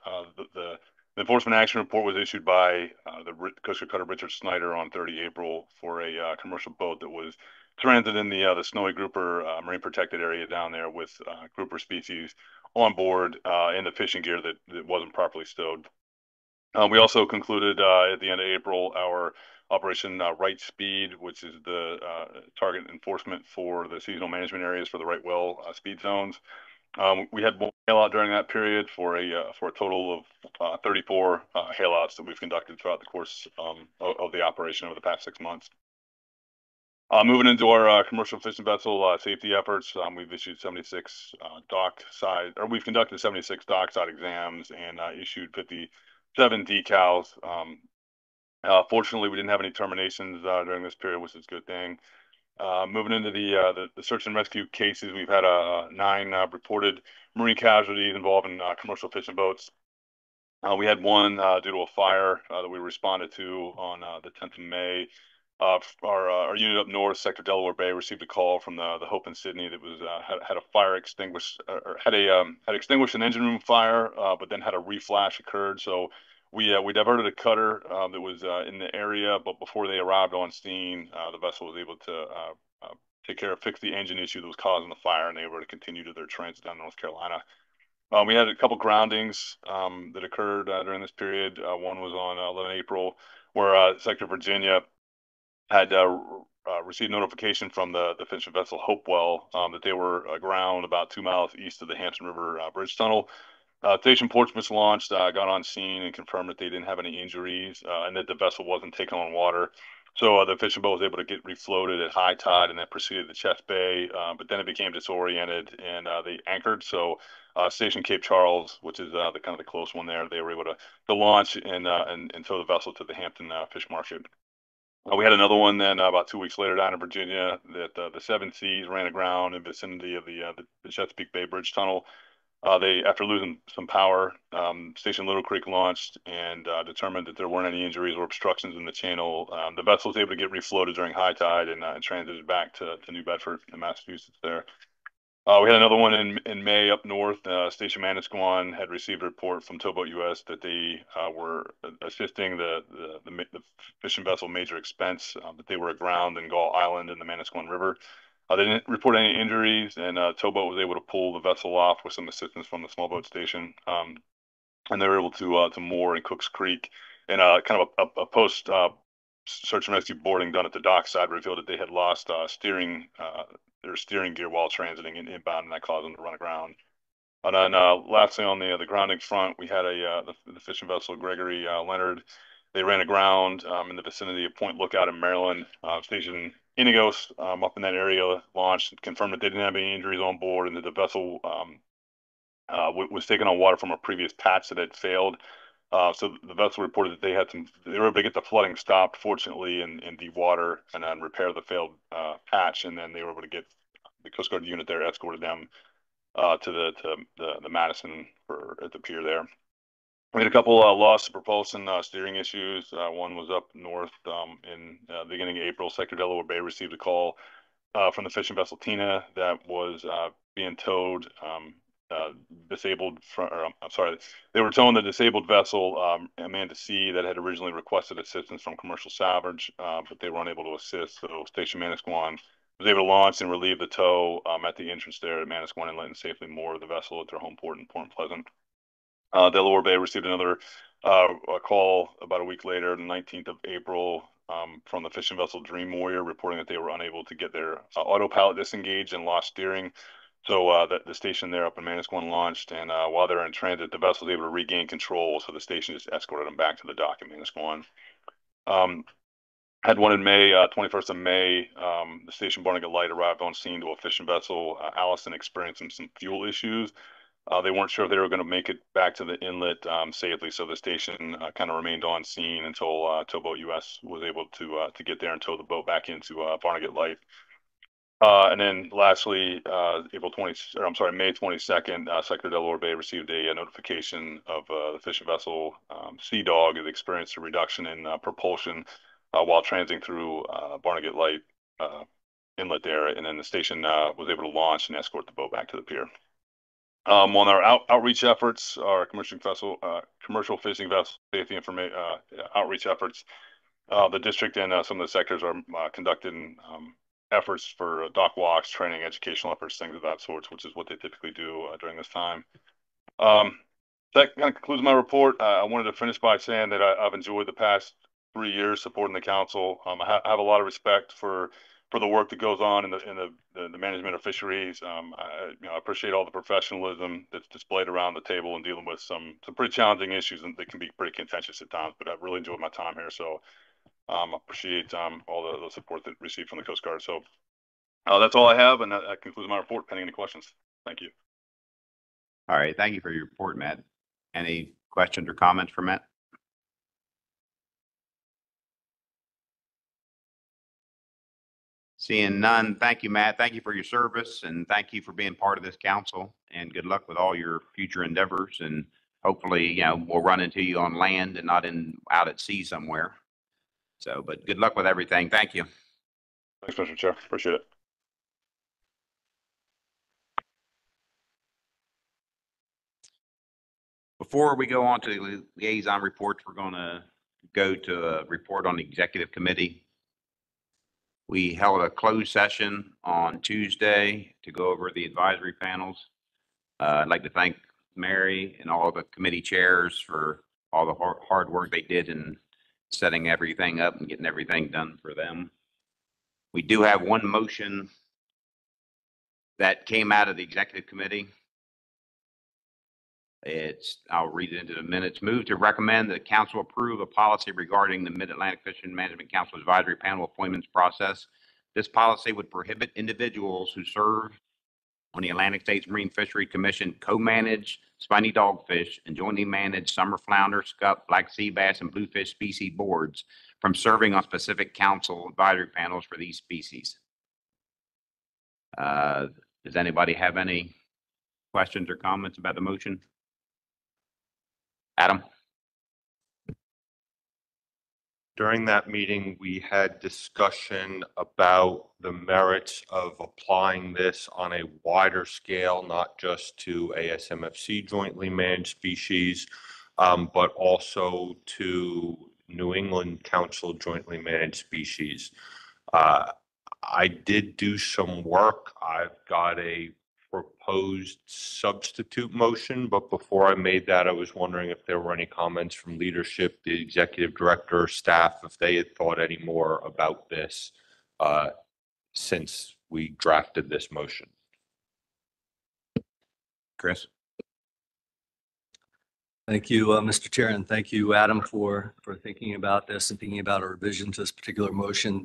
The enforcement action report was issued by the Coast Guard cutter Richard Snyder on 30 April for a commercial boat that was transit in the snowy grouper marine protected area down there with grouper species on board and the fishing gear that wasn't properly stowed. We also concluded at the end of April our Operation Right Speed, which is the target enforcement for the seasonal management areas for the right whale speed zones. We had 1 hailout during that period for a total of 34 hailouts that we've conducted throughout the course of the operation over the past 6 months. Moving into our commercial fishing vessel safety efforts, we've issued 76 we've conducted 76 dockside exams and issued 57 decals. Fortunately, we didn't have any terminations during this period, which is a good thing. Moving into the search and rescue cases, we've had 9 reported marine casualties involving commercial fishing boats. We had 1 due to a fire that we responded to on the 10th of May. Our unit up north, Sector Delaware Bay, received a call from the Hope in Sydney that was had a fire extinguished, or had extinguished an engine room fire, but then had a reflash occurred. So we diverted a cutter that was in the area, but before they arrived on scene, the vessel was able to fix the engine issue that was causing the fire, and they were able to continue to their transit down North Carolina. We had a couple groundings that occurred during this period. One was on 11 April, where Sector Virginia had received notification from the fishing vessel Hopewell that they were aground about 2 miles east of the Hampton River Bridge Tunnel. Station Portsmouth launched, got on scene and confirmed that they didn't have any injuries and that the vessel wasn't taken on water. So the fishing boat was able to get refloated at high tide and then proceeded to Chest Bay, but then it became disoriented and they anchored. So Station Cape Charles, which is the kind of the close one there, they were able to launch and tow the vessel to the Hampton Fish Market. We had another one then about 2 weeks later down in Virginia that the Seven Seas ran aground in vicinity of the Chesapeake Bay Bridge Tunnel. They, after losing some power, Station Little Creek launched and determined that there weren't any injuries or obstructions in the channel. The vessel was able to get refloated during high tide and transited back to New Bedford in Massachusetts there. We had another one in May up north. Station Manasquan had received a report from Towboat US that they were assisting the fishing vessel Major Expense, that they were aground in Gull Island in the Manasquan River. They didn't report any injuries, and Towboat was able to pull the vessel off with some assistance from the small boat station, and they were able to moor in Cooks Creek. And kind of a post search and rescue boarding done at the dockside revealed that they had lost their steering gear while transiting inbound, and that caused them to run aground. And then lastly, on the grounding front, we had the fishing vessel Gregory Leonard. They ran aground in the vicinity of Point Lookout in Maryland. Station Inigos up in that area launched and confirmed that they didn't have any injuries on board, and that the vessel was taken on water from a previous patch that had failed. So the vessel reported that they were able to get the flooding stopped, fortunately, in deep water, and then repair the failed patch, and then they were able to get the Coast Guard unit there, escorted them to the Madison at the pier there. We had a couple loss of propulsion steering issues. One was up north in the beginning of April. Sector Delaware Bay received a call from the fishing vessel Tina that was being towed. They were towing the disabled vessel Amanda C that had originally requested assistance from commercial salvage, but they were unable to assist. So Station Manasquan was able to launch and relieve the tow at the entrance there at Manasquan Inlet and safely moor the vessel at their home port in Port Pleasant. Delaware Bay received another a call about a week later, the 19th of April, from the fishing vessel Dream Warrior, reporting that they were unable to get their autopilot disengaged and lost steering. So the station there up in Manasquan launched, and while they're in transit, the vessel was able to regain control. So the station just escorted them back to the dock in Manasquan. Had one in May, 21st of May. The station Barnegat Light arrived on scene to a fishing vessel. Allison experienced some fuel issues. They weren't sure if they were going to make it back to the inlet safely, so the station kind of remained on scene until Towboat US was able to get there and tow the boat back into Barnegat Light. And then lastly, May 22nd, Sector Delaware Bay received a notification of the fishing vessel Sea Dog had experienced a reduction in propulsion while transiting through Barnegat Light inlet there, and then the station was able to launch and escort the boat back to the pier. On our outreach efforts, our commercial fishing vessel safety information outreach efforts, the district and some of the sectors are conducting efforts for dock walks, training, educational efforts, things of that sort, which is what they typically do during this time. That kind of concludes my report. I wanted to finish by saying that I've enjoyed the past 3 years supporting the council. I have a lot of respect for the work that goes on in the management of fisheries. I appreciate all the professionalism that's displayed around the table and dealing with some pretty challenging issues and that can be pretty contentious at times. But I've really enjoyed my time here, so appreciate all the support that received from the Coast Guard. So that's all I have, and that concludes my report. Pending any questions, thank you. All right, thank you for your report, Matt. Any questions or comments for Matt? Seeing none, thank you, Matt. Thank you for your service, and thank you for being part of this council, and good luck with all your future endeavors. And hopefully, we'll run into you on land and not out at sea somewhere. So, but good luck with everything. Thank you. Thanks, Mr. Chair. Appreciate it. Before we go on to the liaison reports, we're going to go to a report on the executive committee. We held a closed session on Tuesday to go over the advisory panels. I'd like to thank Mary and all the committee chairs for all the hard work they did in setting everything up and getting everything done for them. We do have one motion that came out of the executive committee. I'll read it into the minutes. Move to recommend that council approve a policy regarding the Mid-Atlantic Fishing Management Council Advisory Panel appointments process. This policy would prohibit individuals who serve on the Atlantic States Marine Fishery Commission co-manage spiny dogfish and jointly manage summer flounder, scup, black sea bass, and bluefish species boards from serving on specific council advisory panels for these species. Does anybody have any questions or comments about the motion? Adam? During that meeting, we had discussion about the merits of applying this on a wider scale, not just to ASMFC jointly managed species, but also to New England Council jointly managed species. I did do some work. I've got a proposed substitute motion, but before I made that, I was wondering if there were any comments from leadership, the executive director, staff, if they had thought any more about this since we drafted this motion. Chris? Thank you, Mr. Chair, and thank you, Adam, for thinking about this and thinking about a revision to this particular motion.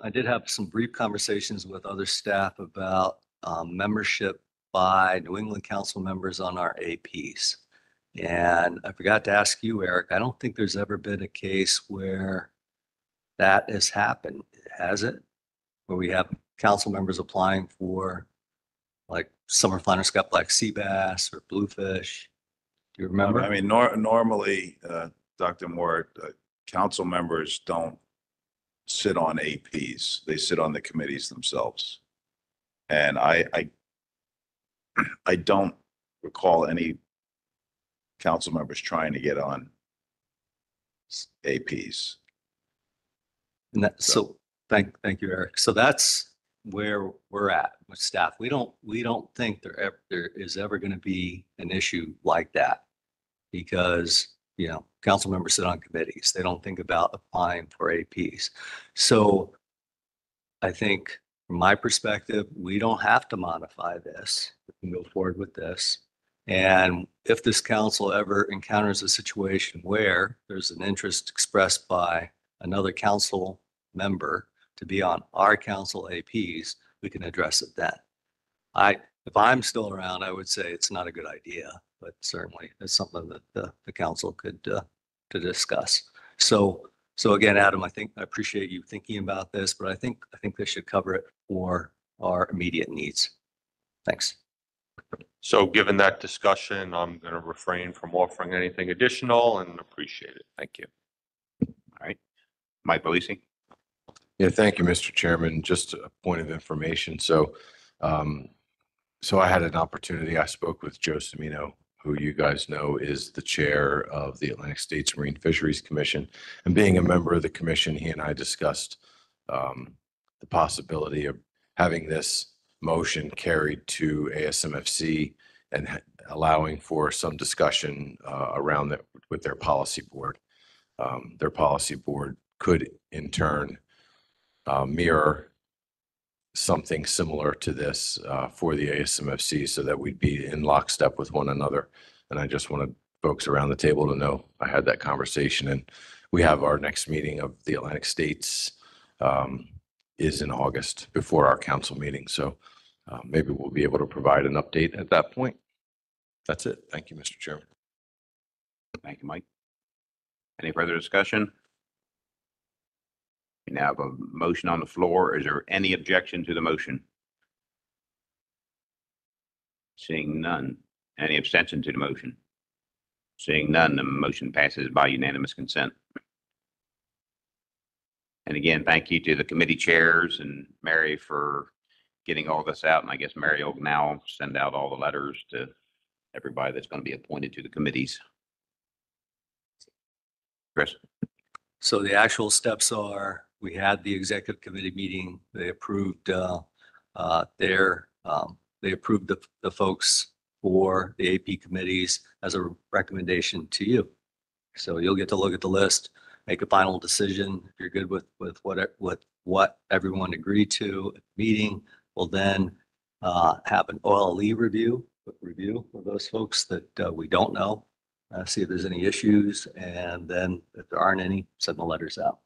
I did have some brief conversations with other staff about membership by New England Council members on our APs. And I forgot to ask you, Eric, I don't think there's ever been a case where that has happened, has it? Where we have council members applying for like summer flounder scott black sea bass or bluefish. Do you remember? I mean, normally, Dr. Moore, council members don't sit on APs. They sit on the committees themselves. And I don't recall any council members trying to get on APs. And that, so thank you, Eric. So that's where we're at with staff. We don't think there is ever going to be an issue like that because, you know, council members sit on committees. They don't think about applying for APs. So I think from my perspective, we don't have to modify this. We can go forward with this. And if this council ever encounters a situation where there's an interest expressed by another council member to be on our council APs, we can address it then. If I'm still around, I would say it's not a good idea, but certainly it's something that the council could to discuss. So again, Adam, I appreciate you thinking about this, but I think this should cover it for our immediate needs. Thanks. So given that discussion, I'm going to refrain from offering anything additional and appreciate it. Thank you. All right. Mike Belisi? Yeah, thank you, Mr. Chairman. Just a point of information. So I had an opportunity. I spoke with Joe Cimino, who you guys know is the chair of the Atlantic States Marine Fisheries Commission. And being a member of the commission, he and I discussed the possibility of having this motion carried to ASMFC and allowing for some discussion around that with their policy board. Their policy board could in turn mirror something similar to this for the ASMFC so that we'd be in lockstep with one another. And I just wanted folks around the table to know I had that conversation, and we have our next meeting of the Atlantic States is in August before our council meeting. So maybe we'll be able to provide an update at that point. That's it. Thank you, Mr. Chairman. Thank you, Mike. Any further discussion? We now have a motion on the floor. Is there any objection to the motion? Seeing none. Any abstention to the motion? Seeing none, the motion passes by unanimous consent. And again, thank you to the committee chairs and Mary for getting all this out. And I guess Mary will now send out all the letters to everybody that's going to be appointed to the committees. Chris? So the actual steps are, we had the executive committee meeting. They approved the folks for the AP committees as a recommendation to you. So you'll get to look at the list, make a final decision. If you're good with what everyone agreed to at the meeting, we'll then have an OLE review of those folks that we don't know, see if there's any issues, and then if there aren't any, send the letters out.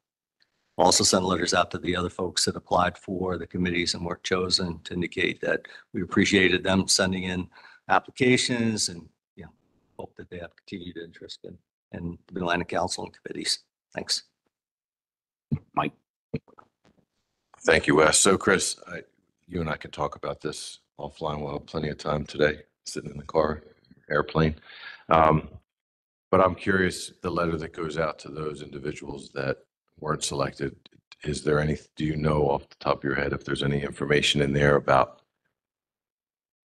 Also send letters out to the other folks that applied for the committees and were chosen to indicate that we appreciated them sending in applications and, you know, hope that they have continued interest in the Atlantic Council and committees. Thanks. Mike? Thank you, Wes. So Chris, you and I can talk about this offline. We'll have plenty of time today, sitting in the car, airplane. But I'm curious, the letter that goes out to those individuals that weren't selected, is there any, do you know off the top of your head if there's any information in there about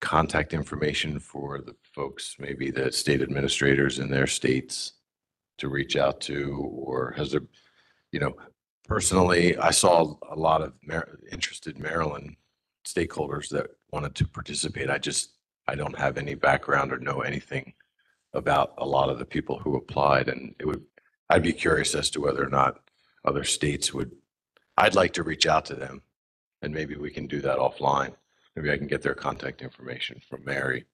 contact information for the folks, maybe the state administrators in their states to reach out to, or has there, you know, personally, I saw a lot of interested Maryland stakeholders that wanted to participate. I don't have any background or know anything about a lot of the people who applied, and I'd be curious as to whether or not other states would, I'd like to reach out to them, and maybe we can do that offline. Maybe I can get their contact information from Mary,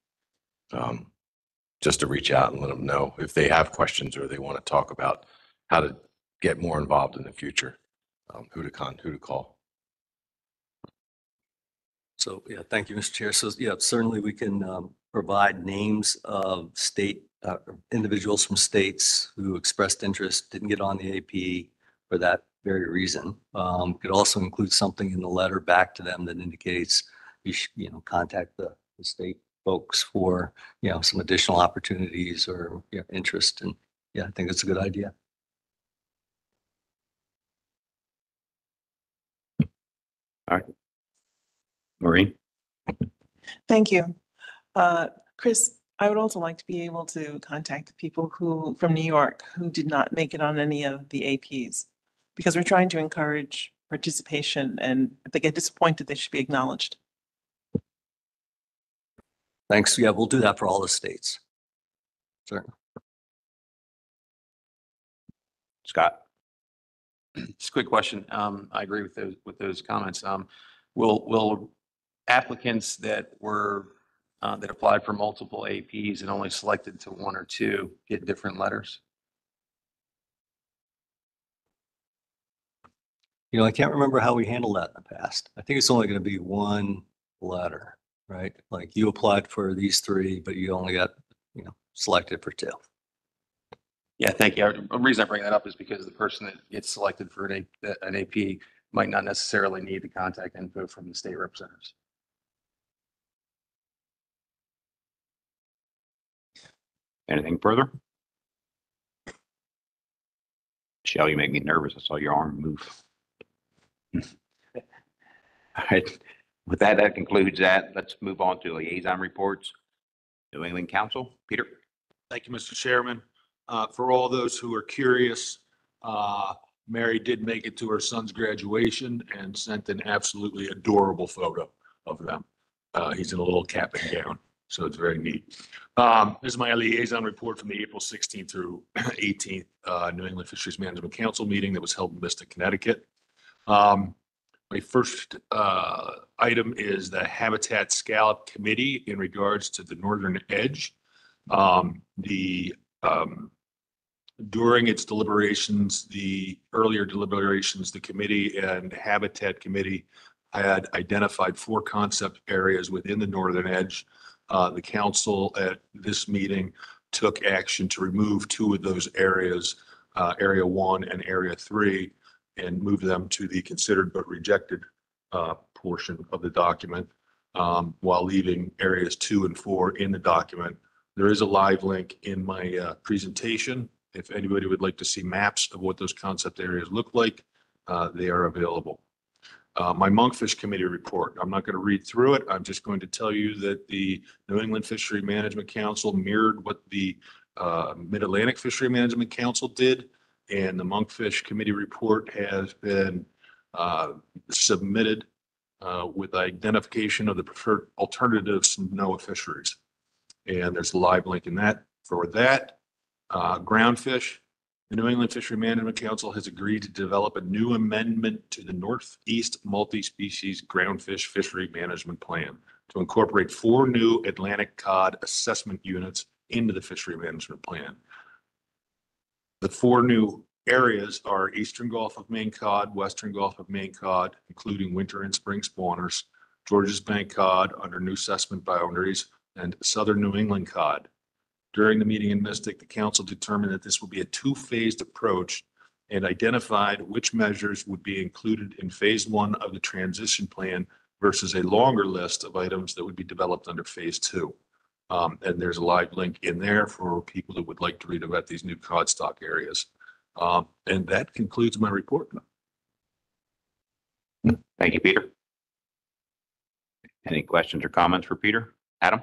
just to reach out and let them know if they have questions or they want to talk about how to get more involved in the future, who to call. So, yeah, thank you, Mr. Chair. So, yeah, certainly we can provide names of state individuals from states who expressed interest, didn't get on the AP for that very reason. Could also include something in the letter back to them that indicates you should, contact the state folks for, some additional opportunities or interest. And yeah, I think it's a good idea. All right. Maureen? Thank you. Chris, I would also like to be able to contact the people from New York who did not make it on any of the APs, because we're trying to encourage participation, and if they get disappointed, they should be acknowledged. Thanks. Yeah, we'll do that for all the states. Sure. Scott? Just a quick question. I agree with those comments. Will applicants that applied for multiple APs and only selected to one or two get different letters? I can't remember how we handled that in the past. I think it's only going to be one letter, right? Like you applied for these three, but you only got, selected for two. Yeah, thank you. The reason I bring that up is because the person that gets selected for an AP might not necessarily need the contact info from the state representatives. Anything further? Michelle, you make me nervous. I saw your arm move. All right. With that, that concludes that. Let's move on to liaison reports. New England Council, Peter. Thank you, Mr. Chairman. For all those who are curious, Mary did make it to her son's graduation and sent an absolutely adorable photo of them. He's in a little cap and gown, so it's very neat. This is my liaison report from the April 16th through 18th New England Fisheries Management Council meeting that was held in Mystic, Connecticut. My first item is the Habitat Scallop Committee in regards to the northern edge. During its deliberations, the earlier deliberations, the committee and Habitat Committee had identified 4 concept areas within the northern edge. The council at this meeting took action to remove 2 of those areas, Area 1 and Area 3, and move them to the considered but rejected portion of the document, while leaving areas 2 and 4 in the document. There is a live link in my presentation. If anybody would like to see maps of what those concept areas look like, they are available. My Monkfish Committee report. I'm not going to read through it. I'm just going to tell you that the New England Fishery Management Council mirrored what the Mid-Atlantic Fishery Management Council did, and the Monkfish Committee report has been submitted with identification of the preferred alternatives to NOAA fisheries. And there's a live link in that for that. Groundfish. The New England Fishery Management Council has agreed to develop a new amendment to the Northeast Multi-Species Groundfish Fishery Management Plan to incorporate 4 new Atlantic cod assessment units into the fishery management plan. The 4 new areas are Eastern Gulf of Maine cod, Western Gulf of Maine cod, including winter and spring spawners, Georges Bank cod under new assessment boundaries, and Southern New England cod. During the meeting in Mystic, the council determined that this will be a 2-phased approach and identified which measures would be included in phase 1 of the transition plan versus a longer list of items that would be developed under phase 2. And there's a live link in there for people that would like to read about these new cod stock areas. And that concludes my report. Thank you, Peter. Any questions or comments for Peter? Adam?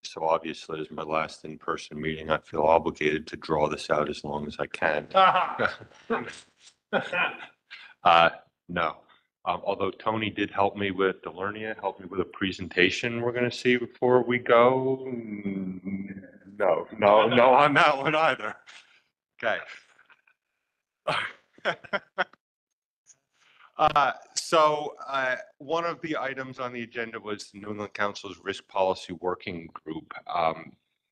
So obviously, as my last in-person meeting, I feel obligated to draw this out as long as I can. No. Although Tony did help me with helped me with a presentation we're going to see before we go. No on that one either. Okay. So one of the items on the agenda was the New England Council's Risk Policy Working Group.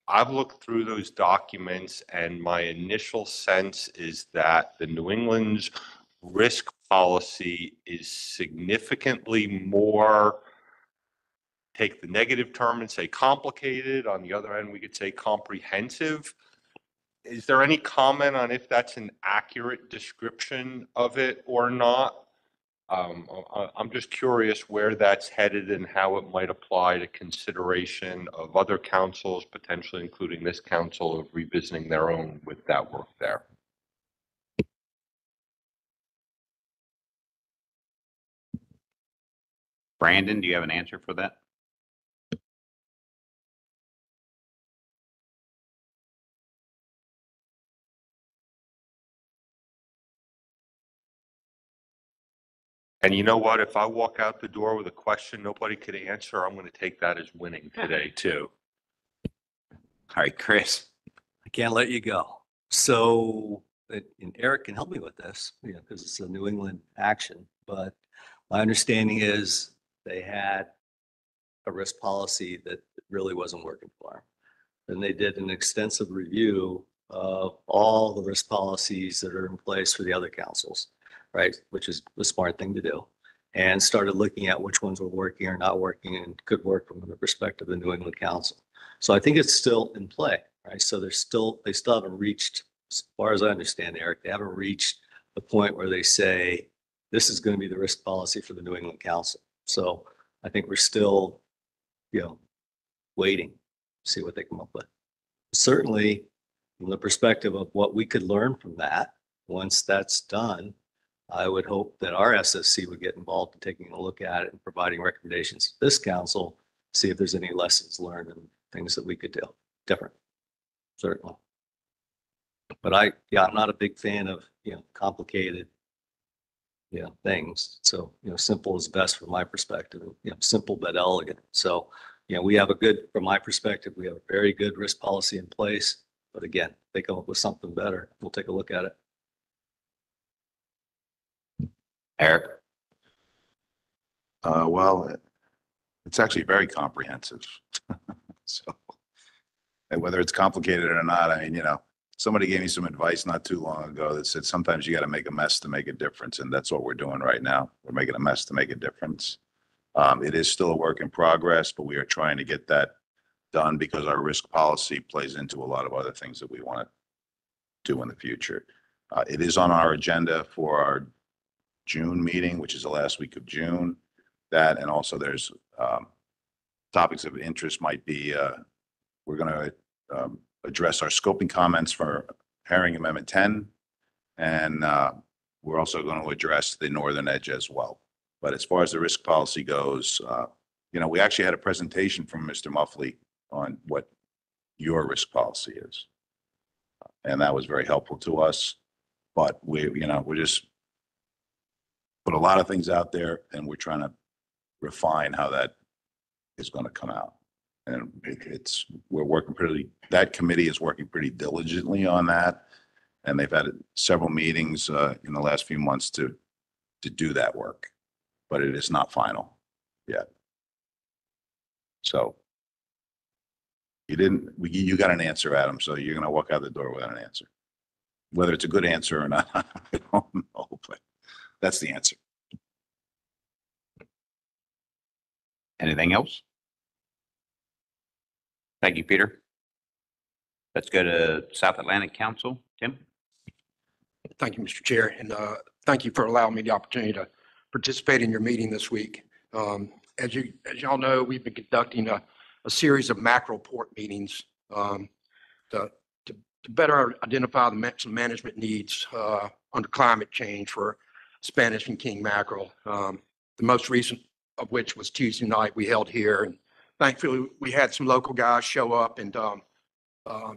I've looked through those documents, and my initial sense is that the New England's risk policy is significantly more, take the negative term and say complicated. On the other end, we could say comprehensive. Is there any comment on if that's an accurate description of it or not? I'm just curious where that's headed and how it might apply to consideration of other councils, potentially including this council, of revisiting their own with that work there. Brandon, do you have an answer for that? And you know what? If I walk out the door with a question nobody could answer, I'm going to take that as winning today too. All right, Chris. I can't let you go. So, and Eric can help me with this, because it's a New England action, but my understanding is they had a risk policy that really wasn't working for them. And they did an extensive review of all the risk policies that are in place for the other councils, right? Which is the smart thing to do. And started looking at which ones were working or not working and could work from the perspective of the New England Council. So I think it's still in play, right? So they still haven't reached, as far as I understand, Eric, they haven't reached the point where they say, this is going to be the risk policy for the New England Council. So I think we're still, waiting to see what they come up with. Certainly, from the perspective of what we could learn from that, once that's done, I would hope that our SSC would get involved in taking a look at it and providing recommendations to this council, see if there's any lessons learned and things that we could do different, certainly. But I'm not a big fan of, complicated, things. So, simple is best from my perspective, simple but elegant. So, we have from my perspective, we have a very good risk policy in place. But again, if they come up with something better, we'll take a look at it. Eric? Well, it's actually very comprehensive. So, and whether it's complicated or not, I mean, somebody gave me some advice not too long ago that said sometimes you got to make a mess to make a difference. And that's what we're doing right now. We're making a mess to make a difference. It is still a work in progress, but we are trying to get that done because our risk policy plays into a lot of other things that we want to do in the future. It is on our agenda for our June meeting, which is the last week of June. That, and also there's topics of interest might be, we're going to address our scoping comments for Herring Amendment 10. And we're also going to address the northern edge as well. But as far as the risk policy goes, we actually had a presentation from Mr. Muffley on what your risk policy is. And that was very helpful to us. But we're just put a lot of things out there and we're trying to refine how that is going to come out. And that committee is working pretty diligently on that. And they've had several meetings in the last few months to do that work, but it is not final yet. So you got an answer, Adam. So you're going to walk out the door without an answer. Whether it's a good answer or not, I don't know, but that's the answer. Anything else? Thank you, Peter. Let's go to South Atlantic Council. Tim? Thank you, Mr. Chair, and thank you for allowing me the opportunity to participate in your meeting this week. As y'all know, we've been conducting a series of macro port meetings to better identify some management needs under climate change for Spanish and king mackerel. The most recent of which was Tuesday night we held here, and thankfully we had some local guys show up and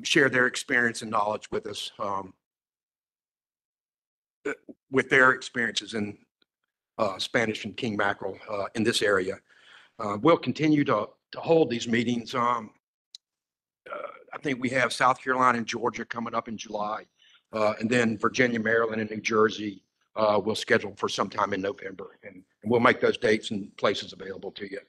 share their experience and knowledge with us. With their experiences in Spanish and king mackerel in this area. We'll continue to hold these meetings. I think we have South Carolina and Georgia coming up in July, and then Virginia, Maryland, and New Jersey we'll schedule for sometime in November, and we'll make those dates and places available to you.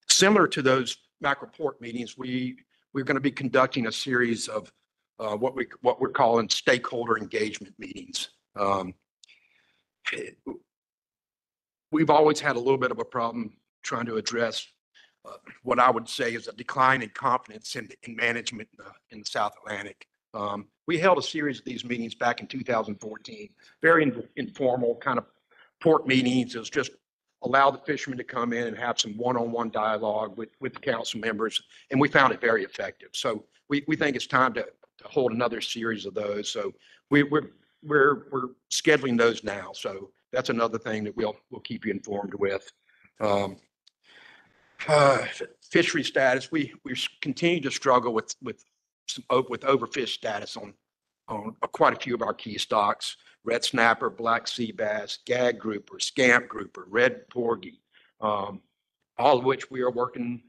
Similar to those macro port meetings, we're going to be conducting a series of what we're calling stakeholder engagement meetings. We've always had a little bit of a problem trying to address what I would say is a decline in confidence in management in the South Atlantic. We held a series of these meetings back in 2014, very informal kind of port meetings. It was just allow the fishermen to come in and have some one-on-one dialogue with the council members, and we found it very effective. So we think it's time to hold another series of those. So we're scheduling those now. So that's another thing that we'll keep you informed with. Fishery status, we continue to struggle with overfish status on quite a few of our key stocks: red snapper, black sea bass, gag grouper, scamp grouper, red porgy, all of which we are working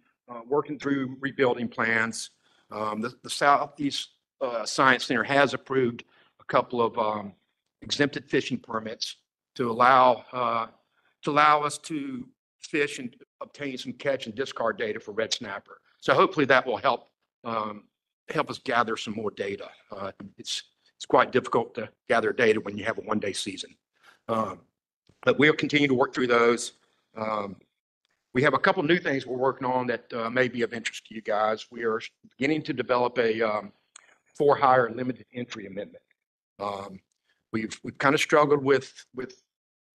through rebuilding plans. The Southeast Science Center has approved a couple of exempted fishing permits to allow us to fish and obtain some catch and discard data for red snapper. So hopefully that will help us gather some more data. It's quite difficult to gather data when you have a one-day season, but we'll continue to work through those. We have a couple new things we're working on that may be of interest to you guys. We are beginning to develop a for-hire limited entry amendment. We've kind of struggled with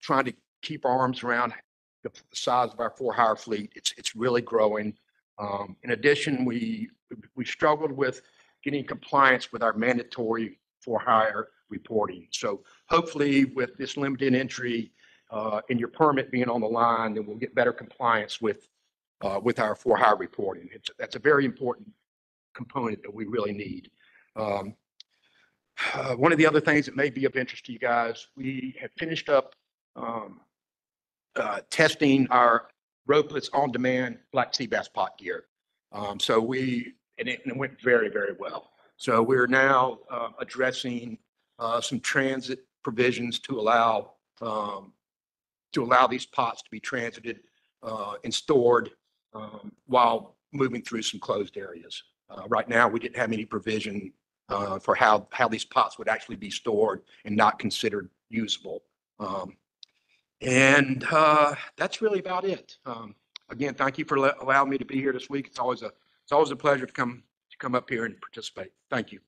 trying to keep our arms around the size of our for-hire fleet. It's really growing. In addition, we struggled with getting compliance with our mandatory for-hire reporting. So hopefully with this limited entry and your permit being on the line, then we'll get better compliance with our for-hire reporting. That's a very important component that we really need. One of the other things that may be of interest to you guys, we have finished up testing our ropeless on-demand black sea bass pot gear. And it went very, very well. So we're now addressing some transit provisions to allow these pots to be transited and stored while moving through some closed areas. Right now, we didn't have any provision for how these pots would actually be stored and not considered usable. And that's really about it. Again, thank you for allowing me to be here this week. It's always a pleasure to come up here and participate. Thank you.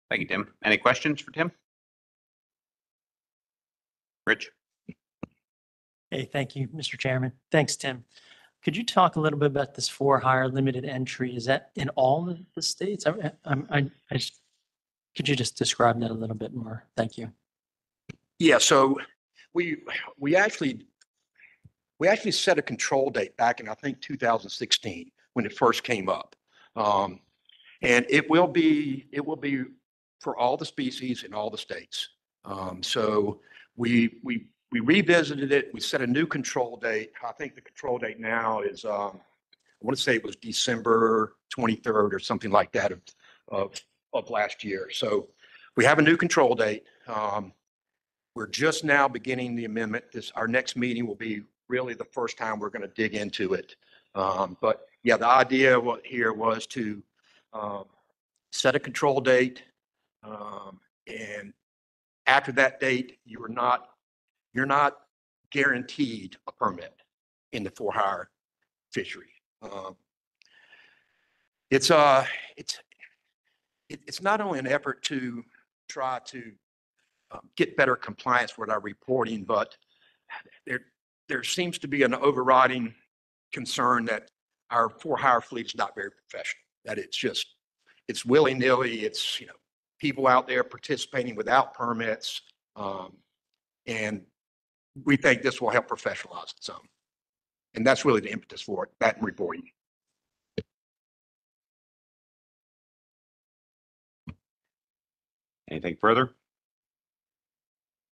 Thank you, Tim. Any questions for Tim? Rich? Hey, thank you, Mr. Chairman. Thanks, Tim. Could you talk a little bit about this for-hire limited entry? Is that in all of the states? Could you just describe that a little bit more? Thank you. Yeah, so we actually set a control date back in, I think, 2016 when it first came up. And it will be for all the species in all the states. So we revisited it. We set a new control date. I think the control date now is, I want to say it was December 23rd or something like that of last year. So we have a new control date. We're just now beginning the amendment. Our next meeting will be really the first time we're going to dig into it. But yeah, the idea here was to set a control date. And after that date, you're not guaranteed a permit in the for-hire fishery. It's not only an effort to try to get better compliance with our reporting, but there seems to be an overriding concern that our for-hire fleet is not very professional, that it's willy-nilly, it's, people out there participating without permits. And we think this will help professionalize it some. And that's really the impetus for it, that reporting. Anything further?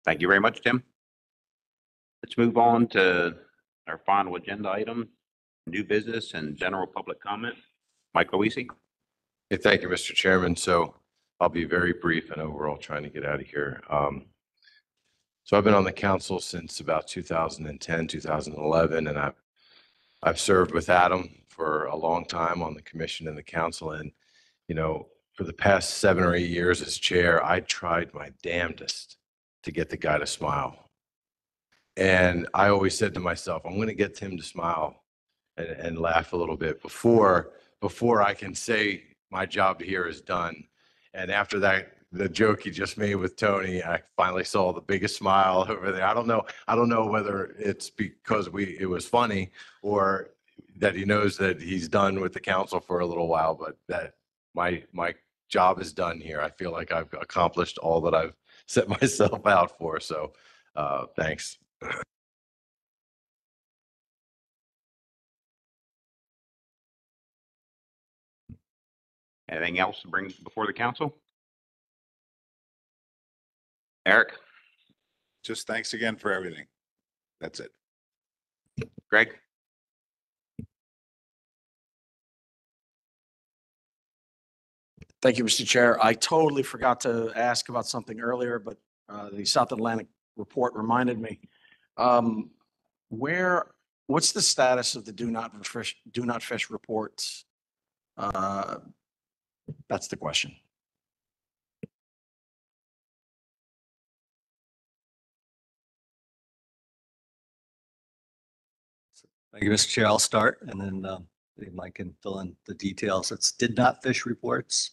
Thank you very much, Tim. Let's move on to our final agenda item, new business and general public comment. Mike Louisi. Hey, thank you, Mr. Chairman. So I'll be very brief. I know we're all trying to get out of here. So I've been on the council since about 2010, 2011, and I've served with Adam for a long time on the commission and the council. And, for the past 7 or 8 years as chair, I tried my damnedest to get the guy to smile. And I always said to myself, I'm going to get Tim to smile and laugh a little bit before I can say my job here is done. And after that, the joke he just made with Tony, I finally saw the biggest smile over there. I don't know whether it's because it was funny or that he knows that he's done with the council for a little while, but that my job is done here. I feel like I've accomplished all that I've set myself out for. So thanks. Anything else to bring before the council? Eric? Just thanks again for everything. That's it. Greg? Thank you, Mr. Chair. I totally forgot to ask about something earlier, but the South Atlantic report reminded me. What's the status of the do not fish reports? That's the question. Thank you, Mr. Chair. I'll start and then Mike can fill in the details. It's did not fish reports.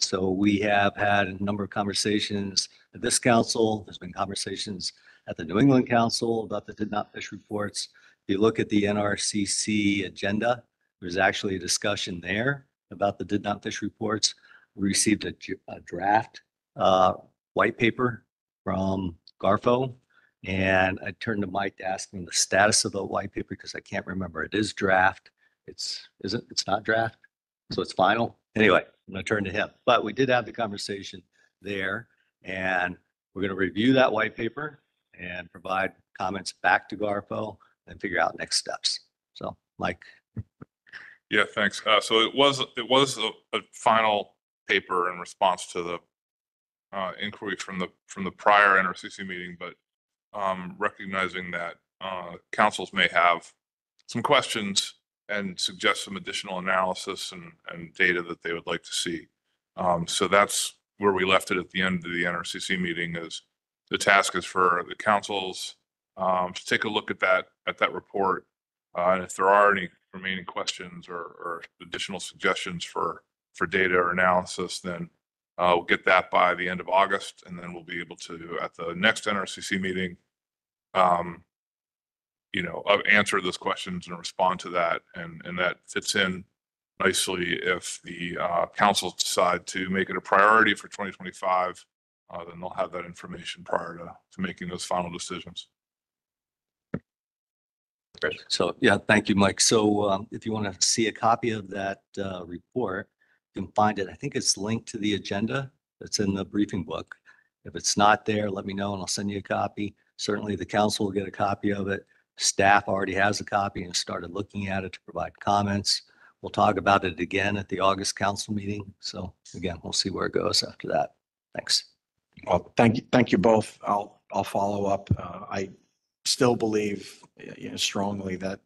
So we have had a number of conversations at this council. There's been conversations at the New England Council about the did not fish reports. If you look at the NRCC agenda, there's actually a discussion there about the did not fish reports. We received a draft white paper from Garfo. And I turned to Mike to ask him the status of the white paper because I can't remember. It is draft. It's not draft. So it's final. Anyway, I'm going to turn to him. But we did have the conversation there, and we're going to review that white paper and provide comments back to Garfo and figure out next steps. So, Mike. Yeah, thanks. So it was a final paper in response to the inquiry from the prior NRCC meeting, but recognizing that councils may have some questions and suggest some additional analysis and data that they would like to see. So that's where we left it at the end of the NRCC meeting. Is the task is for the councils to take a look at that report, and if there are any remaining questions or additional suggestions for data or analysis, then we'll get that by the end of August, and then we'll be able to, at the next NRCC meeting, answer those questions and respond to that. And that fits in nicely if the councils decide to make it a priority for 2025, then they'll have that information prior to making those final decisions. So, yeah, thank you, Mike. So if you want to see a copy of that report, you can find it. I think it's linked to the agenda that's in the briefing book. If it's not there, let me know and I'll send you a copy. Certainly the council will get a copy of it. Staff already has a copy and started looking at it to provide comments. We'll talk about it again at the August council meeting. So again, we'll see where it goes after that. Thanks. Well, thank you both. I'll follow up. I still believe strongly that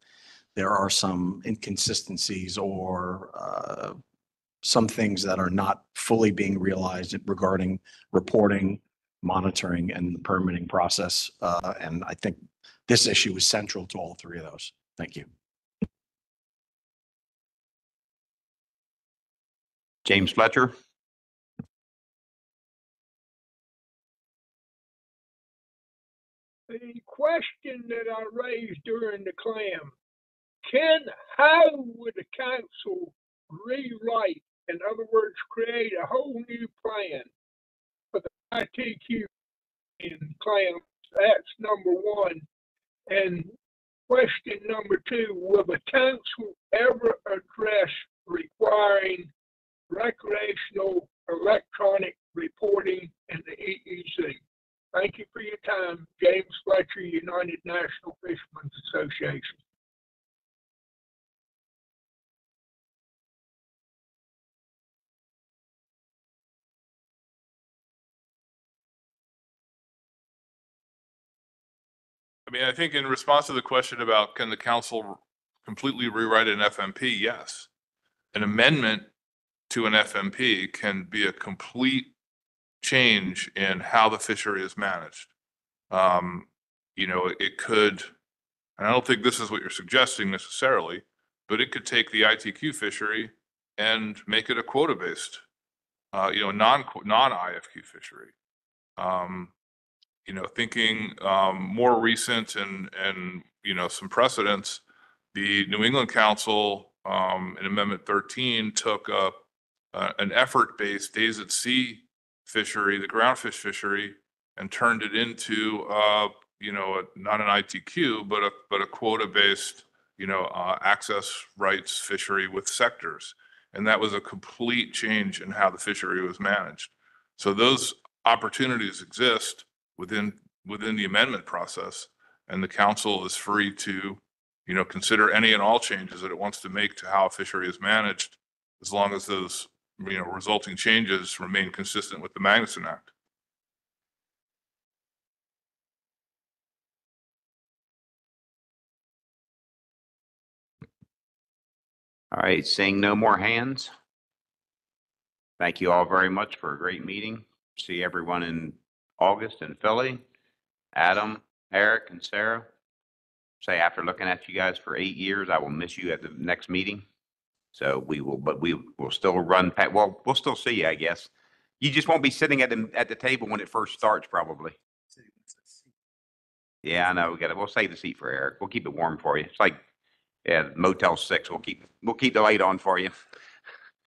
there are some inconsistencies or some things that are not fully being realized regarding reporting, monitoring, and the permitting process. And I think this issue is central to all three of those. Thank you. James Fletcher. the question that I raised during the clam, how would the council rewrite, in other words, create a whole new plan for the ITQ in clams? That's number one. And question number two, will the council ever address requiring recreational electronic reporting in the EEZ? Thank you for your time. James Fletcher, United National Fishermen's Association. I mean, I think in response to the question about can the council completely rewrite an FMP? Yes. An amendment to an FMP can be a complete change in how the fishery is managed. You know, it could, and I don't think this is what you're suggesting necessarily, but it could take the ITQ fishery and make it a quota-based, you know, non-IFQ fishery. You know, thinking more recent and you know, some precedents, the New England Council in Amendment 13 took an effort-based days at sea fishery, the groundfish fishery, and turned it into you know, not an ITQ, but a quota-based, you know, access rights fishery with sectors. And that was a complete change in how the fishery was managed. So those opportunities exist within the amendment process, and the council is free to, you know, consider any and all changes that it wants to make to how a fishery is managed, as long as those, you know, resulting changes remain consistent with the Magnuson Act. All right, seeing no more hands. Thank you all very much for a great meeting. See everyone in August in Philly. Adam, Eric, and Sarah. Say after looking at you guys for 8 years, I will miss you at the next meeting. So we will still run. Well, we'll still see you, I guess. You just won't be sitting at the table when it first starts, probably. Yeah, I know. We'll save the seat for Eric. We'll keep it warm for you. It's like, yeah, Motel 6. We'll keep the light on for you.